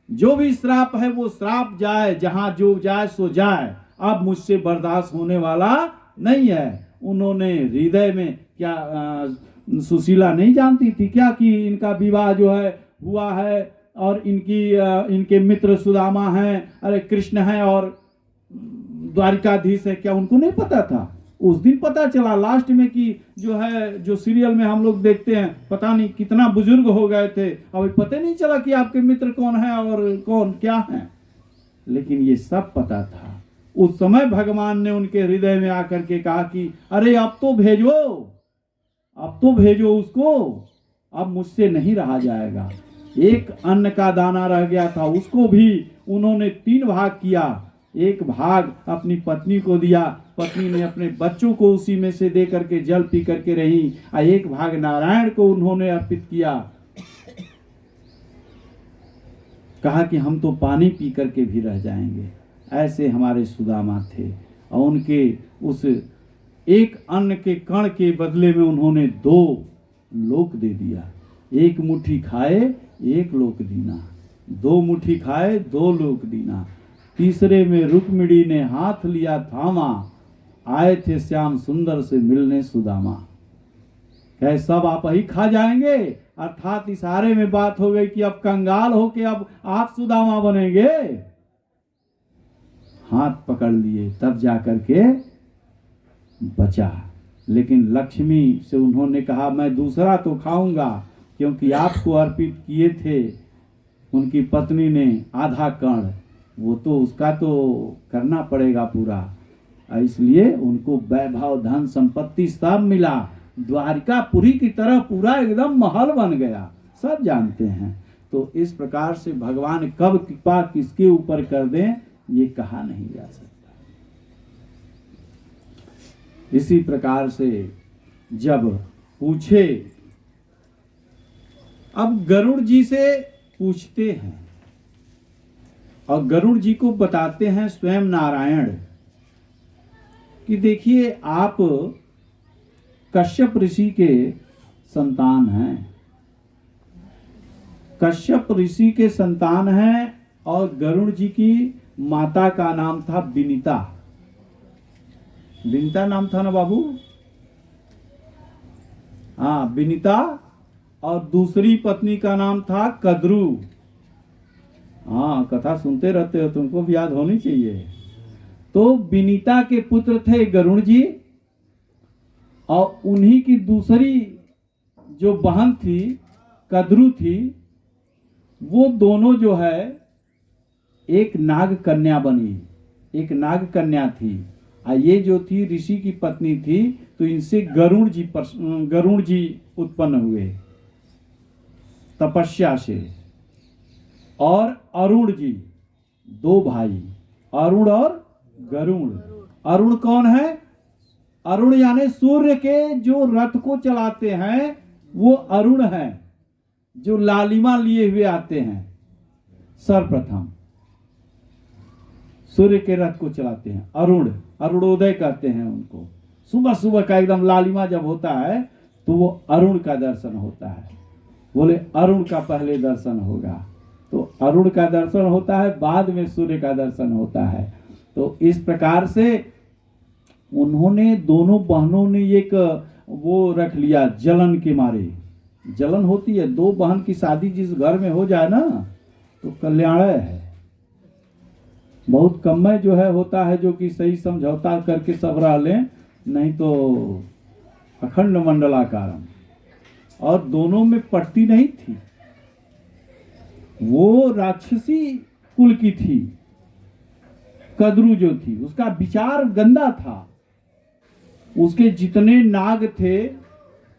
[SPEAKER 1] जो भी श्राप है वो श्राप जाए, जहां जो जाए सो जाए, अब मुझसे बर्दाश्त होने वाला नहीं है। उन्होंने हृदय में क्या सुशीला नहीं जानती थी क्या कि इनका विवाह जो है हुआ है और इनके मित्र सुदामा हैं, अरे कृष्ण हैं और द्वारिकाधीश है, क्या उनको नहीं पता था? उस दिन पता चला लास्ट में कि जो है, जो सीरियल में हम लोग देखते हैं, पता नहीं कितना बुजुर्ग हो गए थे, अब पता नहीं चला कि आपके मित्र कौन है और कौन क्या है। लेकिन ये सब पता था। उस समय भगवान ने उनके हृदय में आकर के कहा कि अरे अब तो भेजो, अब तो भेजो उसको, अब मुझसे नहीं रहा जाएगा। एक अन्न का दाना रह गया था, उसको भी उन्होंने 3 भाग किया। एक भाग अपनी पत्नी को दिया, पत्नी ने अपने बच्चों को उसी में से दे करके जल पी करके रही, और एक भाग नारायण को उन्होंने अर्पित किया। कहा कि हम तो पानी पी करके भी रह जाएंगे। ऐसे हमारे सुदामा थे, और उनके उस एक अन्न के कण के बदले में उन्होंने 2 लोक दे दिया। 1 मुट्ठी खाए 1 लोक दीना, 2 मुट्ठी खाए 2 लोक दीना। तीसरे में रुक्मिणी ने हाथ लिया थामा, आए थे श्याम सुंदर से मिलने सुदामा। कहे सब आप ही खा जाएंगे, अर्थात इशारे में बात हो गई कि अब कंगाल होके अब आप सुदामा बनेंगे। हाथ पकड़ लिए, तब जाकर के बचा। लेकिन लक्ष्मी से उन्होंने कहा मैं दूसरा तो खाऊंगा, क्योंकि आपको अर्पित किए थे उनकी पत्नी ने आधा कण, वो तो उसका तो करना पड़ेगा पूरा। इसलिए उनको वैभव धन संपत्ति सब मिला, द्वारिकापुरी की तरह पूरा एकदम महल बन गया, सब जानते हैं। तो इस प्रकार से भगवान कब कृपा किसके ऊपर कर दें ये कहा नहीं जा सकता। इसी प्रकार से जब पूछे, अब गरुड़ जी से पूछते हैं और गरुड़ जी को बताते हैं स्वयं नारायण कि देखिए आप कश्यप ऋषि के संतान हैं, कश्यप ऋषि के संतान हैं, और गरुड़ जी की माता का नाम था विनीता। विनीता नाम था ना बाबू? हाँ, विनीता। और दूसरी पत्नी का नाम था कद्रू। हाँ, कथा सुनते रहते हो, तुमको भी याद होनी चाहिए। तो विनीता के पुत्र थे गरुण जी, और उन्हीं की दूसरी जो बहन थी कद्रू थी, वो दोनों जो है एक नाग कन्या बनी, एक नाग कन्या थी। और ये जो थी ऋषि की पत्नी थी, तो इनसे गरुण जी उत्पन्न हुए तपस्या से। और अरुण जी, दो भाई, अरुण और गरुण। अरुण कौन है? अरुण यानी सूर्य के जो रथ को चलाते हैं वो अरुण है, जो लालिमा लिए हुए आते हैं। सर्वप्रथम सूर्य के रथ को चलाते हैं अरुण, अरुणोदय कहते हैं उनको। सुबह सुबह का एकदम लालिमा जब होता है तो वो अरुण का दर्शन होता है। बोले अरुण का पहले दर्शन होगा, तो अरुण का दर्शन होता है, बाद में सूर्य का दर्शन होता है। तो इस प्रकार से उन्होंने, दोनों बहनों ने एक वो रख लिया जलन के मारे। जलन होती है, दो बहन की शादी जिस घर में हो जाए ना तो कल्याण है। बहुत कम में जो है होता है जो कि सही समझौता करके सब रह लें, नहीं तो अखंड मंडलाकारम। और दोनों में पट्टी नहीं थी, वो राक्षसी कुल की थी। कद्रू जो थी उसका विचार गंदा था। उसके जितने नाग थे,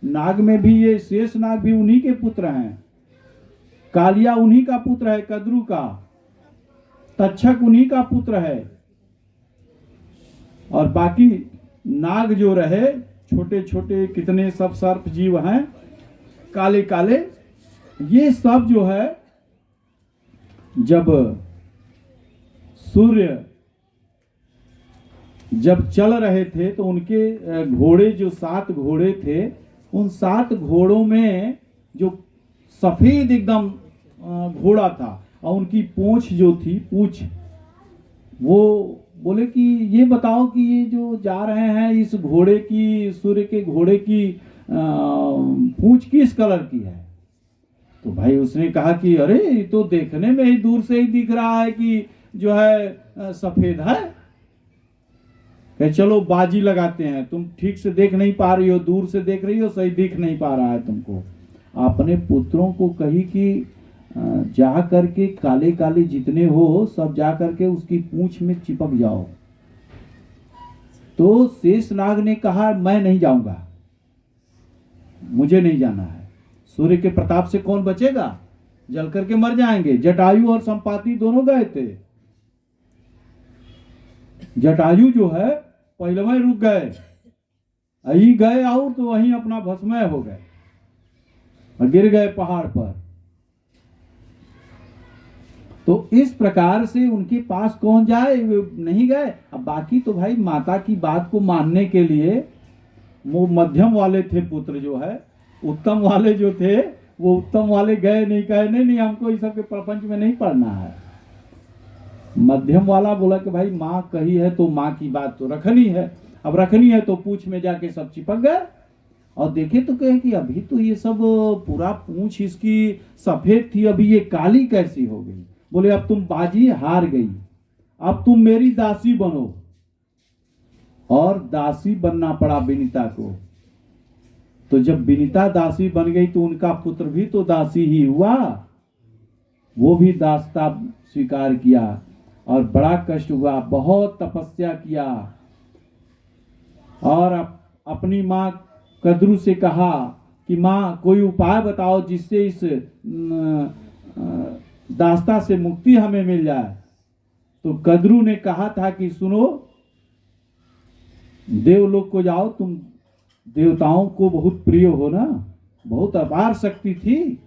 [SPEAKER 1] नाग में भी ये शेष नाग भी उन्हीं के पुत्र हैं। कालिया उन्हीं का पुत्र है कद्रू का, तक्षक उन्हीं का पुत्र है। और बाकी नाग जो रहे छोटे छोटे कितने सब सर्प जीव हैं काले काले, ये सब जो है जब सूर्य जब चल रहे थे तो उनके घोड़े, जो 7 घोड़े थे, उन 7 घोड़ों में जो सफेद एकदम घोड़ा था, और उनकी पूंछ जो थी, पूंछ, वो बोले कि ये बताओ कि ये जो जा रहे हैं इस घोड़े की, सूर्य के घोड़े की पूंछ किस कलर की है? तो भाई उसने कहा कि अरे ये तो देखने में ही दूर से ही दिख रहा है कि जो है सफेद है। कहे चलो बाजी लगाते हैं, तुम ठीक से देख नहीं पा रही हो, दूर से देख रही हो, सही दिख नहीं पा रहा है तुमको। अपने पुत्रों को कही कि जा करके काले काले जितने हो सब जा करके उसकी पूंछ में चिपक जाओ। तो शेषनाग ने कहा मैं नहीं जाऊंगा, मुझे नहीं जाना है। सूर्य के प्रताप से कौन बचेगा, जल करके मर जाएंगे। जटायु और संपाति दोनों गए थे। जटायु जो है पहले में रुक गए, अही गए और तो वहीं अपना भस्मय हो गए और गिर गए पहाड़ पर। तो इस प्रकार से उनके पास कौन जाए, वे नहीं गए। अब बाकी तो भाई माता की बात को मानने के लिए वो मध्यम वाले थे पुत्र जो है, उत्तम वाले जो थे वो उत्तम वाले गए नहीं, कहे नहीं हमको इस सब के प्रपंच में नहीं पढ़ना है। मध्यम वाला बोला कि भाई माँ कही है तो माँ की बात तो रखनी है, अब रखनी है तो पूंछ में जाके सब चिपक गए। और देखे तो कहे कि अभी तो ये सब पूरा पूंछ इसकी सफेद थी, अभी ये काली कैसी हो गई। बोले अब तुम बाजी हार गई, अब तुम मेरी दासी बनो। और दासी बनना पड़ा विनीता को। तो जब विनीता दासी बन गई तो उनका पुत्र भी तो दासी ही हुआ, वो भी दासता स्वीकार किया और बड़ा कष्ट हुआ, बहुत तपस्या किया। और अपनी माँ कद्रू से कहा कि माँ कोई उपाय बताओ जिससे इस दास्ता से मुक्ति हमें मिल जाए। तो कद्रू ने कहा था कि सुनो, देवलोक को जाओ, तुम देवताओं को बहुत प्रिय हो ना, बहुत अपार शक्ति थी।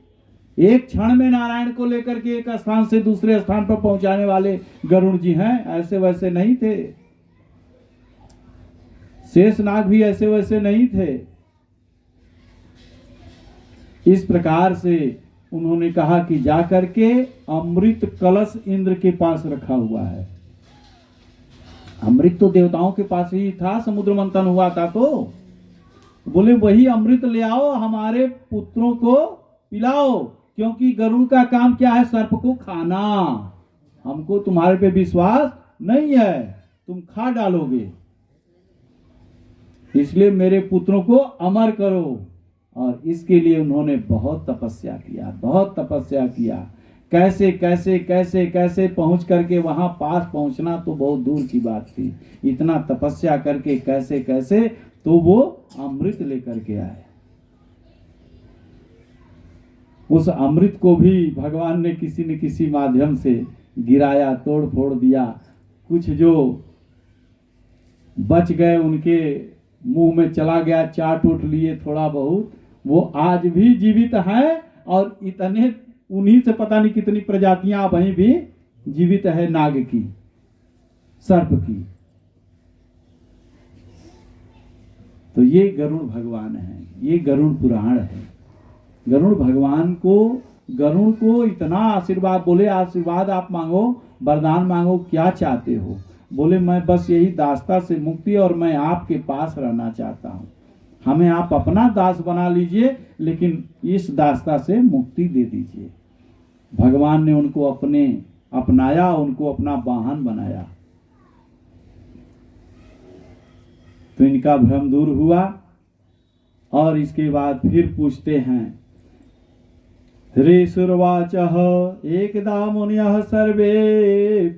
[SPEAKER 1] एक क्षण में नारायण को लेकर के एक स्थान से दूसरे स्थान पर पहुंचाने वाले गरुण जी हैं, ऐसे वैसे नहीं थे। शेषनाग भी ऐसे वैसे नहीं थे। इस प्रकार से उन्होंने कहा कि जाकर के अमृत कलश इंद्र के पास रखा हुआ है। अमृत तो देवताओं के पास ही था, समुद्र मंथन हुआ था तो बोले वही अमृत ले आओ, हमारे पुत्रों को पिलाओ, क्योंकि गरुड़ का काम क्या है? सर्प को खाना। हमको तुम्हारे पे विश्वास नहीं है, तुम खा डालोगे, इसलिए मेरे पुत्रों को अमर करो। और इसके लिए उन्होंने बहुत तपस्या किया, बहुत तपस्या किया। कैसे कैसे कैसे कैसे पहुंच करके वहां पास पहुंचना तो बहुत दूर की बात थी। इतना तपस्या करके कैसे कैसे तो वो अमृत लेकर के आए। उस अमृत को भी भगवान ने किसी न किसी माध्यम से गिराया, तोड़ फोड़ दिया। कुछ जो बच गए उनके मुंह में चला गया, चाट उठ लिए थोड़ा बहुत, वो आज भी जीवित हैं। और इतने उन्हीं से पता नहीं कितनी प्रजातियां वहीं भी जीवित है, नाग की, सर्प की। तो ये गरुड़ भगवान है, ये गरुड़ पुराण है। गरुड़ भगवान को, गरुड़ को इतना आशीर्वाद, बोले आशीर्वाद आप मांगो, वरदान मांगो, क्या चाहते हो? बोले मैं बस यही दासता से मुक्ति और मैं आपके पास रहना चाहता हूँ। हमें आप अपना दास बना लीजिए, लेकिन इस दासता से मुक्ति दे दीजिए। भगवान ने उनको अपनाया, उनको अपना वाहन बनाया। तो इनका भ्रम दूर हुआ। और इसके बाद फिर पूछते हैं, ऋषिर्वाचः एकदा मुनयः सर्वे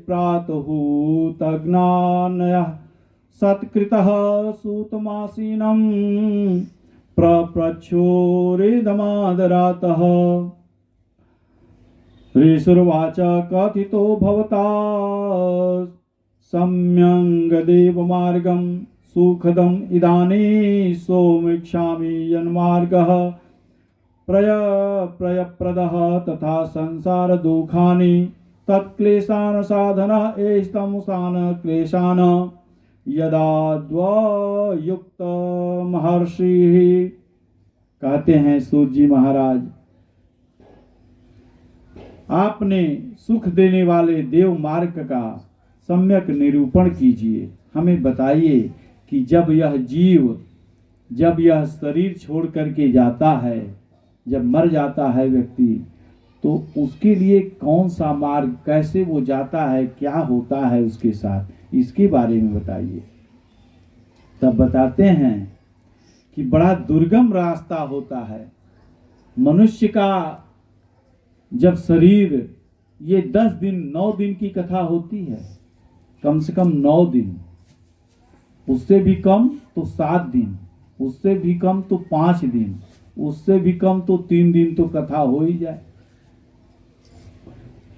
[SPEAKER 1] प्रातहूतज्ञानयः सत्कृतः सूतमासीनं प्रप्रच्छोरेदमादरातः। ऋषिर्वाच कथितो भवता सम्यङ्गदेवमार्गं सुखदम् इदानीं सोमिच्छामि यन्मार्गः प्रयप्रदः तथा संसार दुखानि तत्क्लेशान साधनः एस्तमुसान क्लेशान यदा द्वयुक्त महर्षि। कहते हैं सूत जी महाराज, आपने सुख देने वाले देव मार्ग का सम्यक निरूपण कीजिए। हमें बताइए कि जब यह जीव, जब यह शरीर छोड़ करके जाता है, जब मर जाता है व्यक्ति, तो उसके लिए कौन सा मार्ग, कैसे वो जाता है, क्या होता है उसके साथ, इसके बारे में बताइए। तब बताते हैं कि बड़ा दुर्गम रास्ता होता है। मनुष्य का जब शरीर, ये 10 दिन 9 दिन की कथा होती है, कम से कम 9 दिन, उससे भी कम तो 7 दिन, उससे भी कम तो 5 दिन, उससे भी कम तो 3 दिन तो कथा हो ही जाए।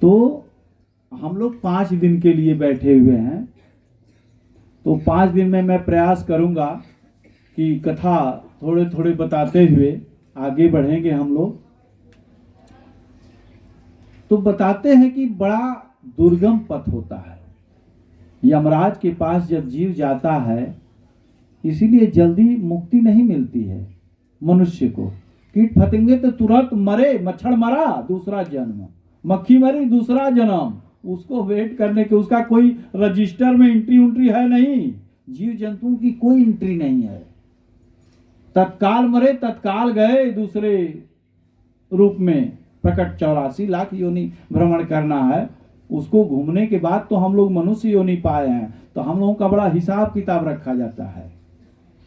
[SPEAKER 1] तो हम लोग 5 दिन के लिए बैठे हुए हैं। तो 5 दिन में मैं प्रयास करूंगा कि कथा थोड़े थोड़े बताते हुए आगे बढ़ेंगे हम लोग। तो बताते हैं कि बड़ा दुर्गम पथ होता है। यमराज के पास जब जीव जाता है, इसीलिए जल्दी मुक्ति नहीं मिलती है मनुष्य को। कीट फतिंगे तो तुरंत मरे, मच्छर मरा दूसरा जन्म, मक्खी मरी दूसरा जन्म, उसको वेट करने के, उसका कोई रजिस्टर में एंट्री है नहीं। जीव जंतुओं की कोई एंट्री नहीं है। तत्काल मरे, तत्काल गए दूसरे रूप में। प्रकट 84 लाख योनि भ्रमण करना है, उसको घूमने के बाद तो हम लोग मनुष्य योनि पाए हैं। तो हम लोगों का बड़ा हिसाब किताब रखा जाता है।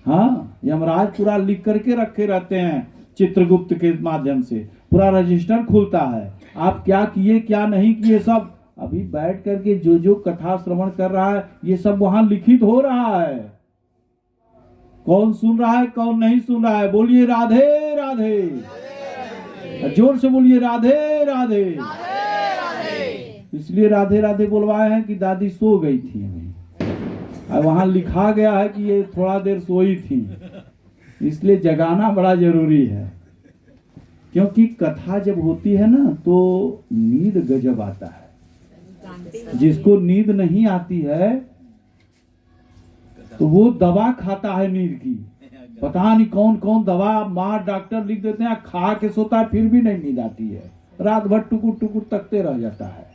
[SPEAKER 1] हाँ, यमराज पूरा लिख करके रखे रहते हैं, चित्रगुप्त के माध्यम से पूरा रजिस्टर खुलता है। आप क्या किए क्या नहीं किए सब अभी बैठ करके जो जो कथा श्रवण कर रहा है, ये सब वहां लिखित हो रहा है। कौन सुन रहा है, कौन नहीं सुन रहा है, बोलिए राधे राधे, जोर से बोलिए राधे राधे। इसलिए राधे राधे बोलवाए हैं कि दादी सो गई थी हमें, और वहां लिखा गया है कि ये थोड़ा देर सोई थी, इसलिए जगाना बड़ा जरूरी है। क्योंकि कथा जब होती है ना तो नींद गजब आता है। जिसको नींद नहीं आती है तो वो दवा खाता है नींद की, पता नहीं कौन कौन दवा माँ डॉक्टर लिख देते हैं, खा के सोता है फिर भी नहीं नींद आती है, रात भर टुकुर टुकुर तकते रह जाता है।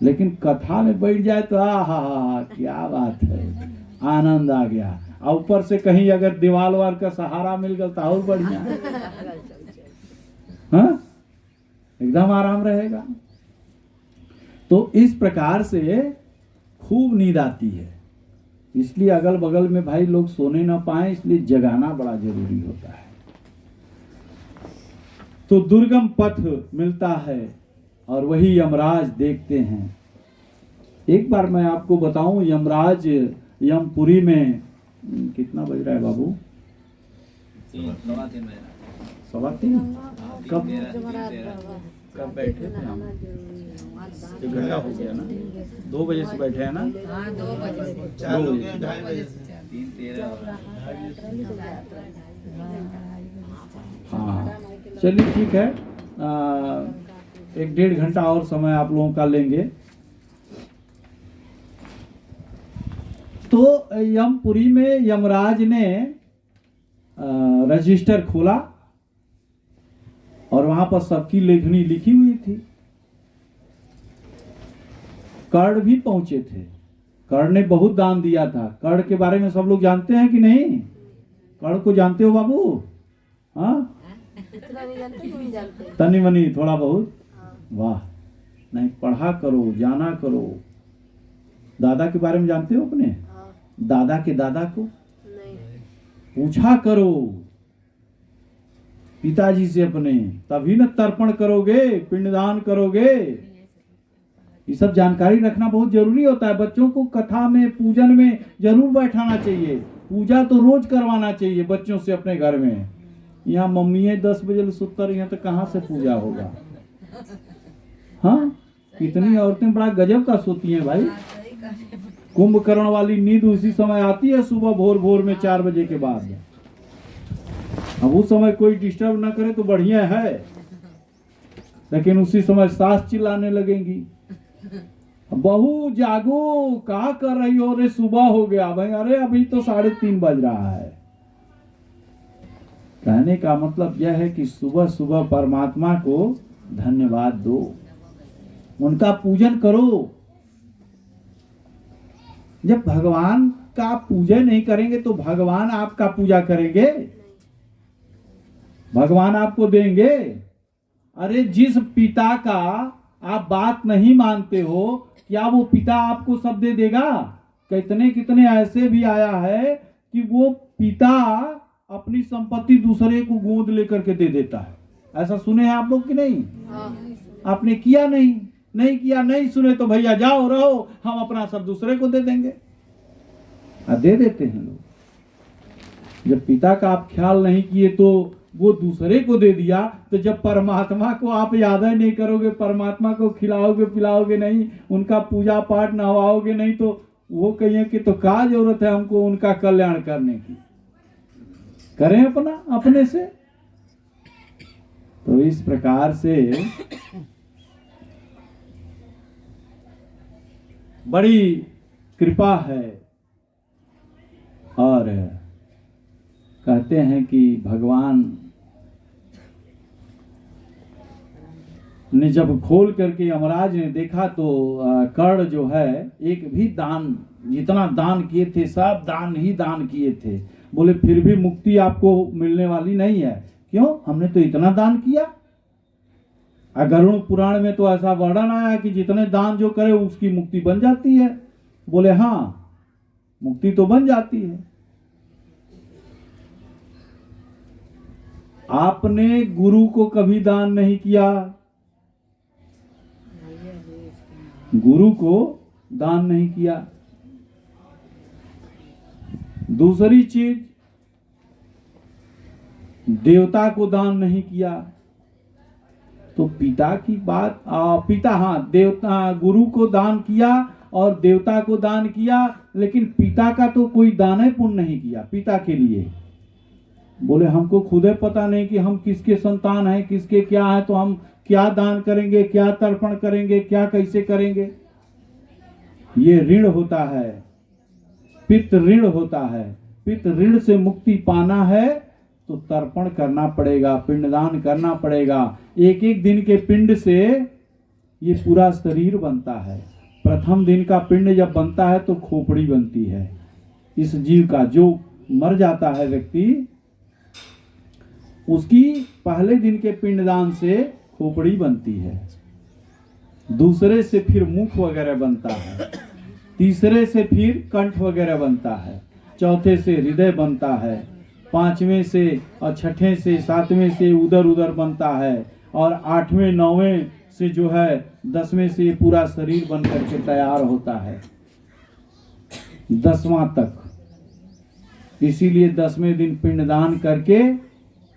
[SPEAKER 1] लेकिन कथा में बैठ जाए तो हा क्या बात है, आनंद आ गया। और ऊपर से कहीं अगर दीवार वार का सहारा मिल गया तो और बढ़िया। हाँ, एकदम आराम रहेगा। तो इस प्रकार से खूब नींद आती है। इसलिए अगल बगल में भाई लोग सोने ना पाए, इसलिए जगाना बड़ा जरूरी होता है। तो दुर्गम पथ मिलता है और वही यमराज देखते हैं। एक बार मैं आपको बताऊं, यमराज यमपुरी में कितना बज रहा है बाबू? 3:15। कब बैठे थे हम? 1 घंटा हो गया ना, 2 बजे से बैठे हैं ना?
[SPEAKER 3] हाँ, 2 बजे से
[SPEAKER 2] 4 हो गया,
[SPEAKER 3] 2 बजे से
[SPEAKER 2] 3:13 हो रहा है।
[SPEAKER 1] हाँ चलिए ठीक है। 1-1.5 घंटा और समय आप लोगों का लेंगे। तो यमपुरी में यमराज ने रजिस्टर खोला और वहां पर सबकी लेखनी लिखी हुई थी। कर्ण भी पहुंचे थे। कर्ण ने बहुत दान दिया था। कर्ण के बारे में सब लोग जानते हैं कि नहीं? कर्ण को जानते हो बाबू? हाँ,
[SPEAKER 3] इतना नहीं जानते, कोई जानते हैं।
[SPEAKER 1] तनी मनी थोड़ा बहुत। वाह, नहीं पढ़ा करो, जाना करो। दादा के बारे में जानते हो अपने?
[SPEAKER 3] हाँ,
[SPEAKER 1] दादा के दादा को
[SPEAKER 3] नहीं।
[SPEAKER 1] पूछा करो पिताजी से अपने, तभी न तर्पण करोगे, पिंडदान करोगे। ये सब जानकारी रखना बहुत जरूरी होता है। बच्चों को कथा में, पूजन में जरूर बैठाना चाहिए। पूजा तो रोज करवाना चाहिए बच्चों से अपने घर में। यहाँ मम्मी 10 बजे सुतर रही हैं तो कहाँ से पूजा होगा? हाँ, कितनी औरतें बड़ा गजब का सोती हैं भाई। कुंभकर्ण वाली नींद उसी समय आती है, सुबह भोर भोर में 4 बजे के बाद। अब उस समय कोई डिस्टर्ब ना करे तो बढ़िया है, लेकिन उसी समय सास चिल्लाने लगेंगी, बहू जागो, क्या कर रही हो? अरे सुबह हो गया भाई। अरे अभी तो 3:30 बज रहा है। कहने का मतलब यह है कि सुबह सुबह परमात्मा को धन्यवाद दो, उनका पूजन करो। जब भगवान का पूजन नहीं करेंगे तो भगवान आपका पूजा करेंगे? भगवान आपको देंगे? अरे जिस पिता का आप बात नहीं मानते हो, क्या वो पिता आपको सब दे देगा? कितने कितने ऐसे भी आया है कि वो पिता अपनी संपत्ति दूसरे को गोद लेकर के दे देता है। ऐसा सुने हैं आप लोग कि नहीं? आपने किया नहीं? नहीं किया, नहीं सुने तो भैया जाओ रहो, हम अपना सब दूसरे को दे देंगे। दे देते हैं लोग। जब पिता का आप ख्याल नहीं किए तो वो दूसरे को दे दिया, तो जब परमात्मा को आप याद ही नहीं करोगे, परमात्मा को खिलाओगे पिलाओगे नहीं, उनका पूजा पाठ नहवाओगे नहीं, तो वो कहिए कि तो क्या जरूरत है हमको उनका कल्याण करने की? करें अपना अपने से। तो इस प्रकार से बड़ी कृपा है। और कहते हैं कि भगवान ने जब खोल करके यमराज ने देखा तो कर्ण जो है एक भी दान, जितना दान किए थे सब दान ही दान किए थे। बोले फिर भी मुक्ति आपको मिलने वाली नहीं है। क्यों? हमने तो इतना दान किया। गरुड़ पुराण में तो ऐसा वर्णन आया कि जितने दान जो करे उसकी मुक्ति बन जाती है। बोले हाँ, मुक्ति तो बन जाती है। आपने गुरु को कभी दान नहीं किया, गुरु को दान नहीं किया। दूसरी चीज, देवता को दान नहीं किया। तो पिता की बात, पिता हाँ, देवता गुरु को दान किया और देवता को दान किया, लेकिन पिता का तो कोई दान है पुण्य नहीं किया पिता के लिए। बोले हमको खुदे पता नहीं कि हम किसके संतान हैं, किसके क्या है, तो हम क्या दान करेंगे, क्या तर्पण करेंगे, क्या कैसे करेंगे? ये ऋण होता है, पितृ ऋण होता है। पितृ ऋण से मुक्ति पाना है तो तर्पण करना पड़ेगा, पिंडदान करना पड़ेगा। एक एक दिन के पिंड से ये पूरा शरीर बनता है। प्रथम दिन का पिंड जब बनता है तो खोपड़ी बनती है इस जीव का। जो मर जाता है व्यक्ति, उसकी पहले दिन के पिंडदान से खोपड़ी बनती है, दूसरे से फिर मुख वगैरह बनता है, तीसरे से फिर कंठ वगैरह बनता है, चौथे से हृदय बनता है, पांचवें से और छठे से सातवें से उधर उधर बनता है, और आठवें नौवें से जो है 10वें से पूरा शरीर बन करके तैयार होता है, 10वां तक। इसीलिए 10वें दिन पिंडदान करके,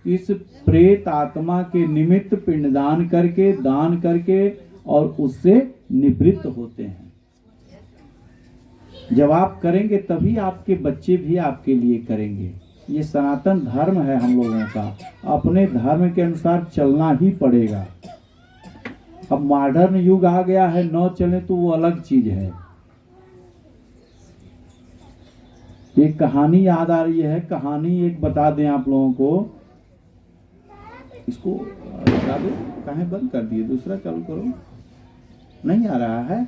[SPEAKER 1] इस प्रेत आत्मा के निमित्त पिंडदान करके, दान करके और उससे निवृत्त होते हैं। जब आप करेंगे तभी आपके बच्चे भी आपके लिए करेंगे। ये सनातन धर्म है हम लोगों का, अपने धर्म के अनुसार चलना ही पड़ेगा। अब मॉडर्न युग आ गया है, न चले तो वो अलग चीज है। एक कहानी याद आ रही है, कहानी एक बता दें आप लोगों को। इसको बता दो, कहाँ बंद कर दिए, दूसरा चालू करो, नहीं आ रहा है।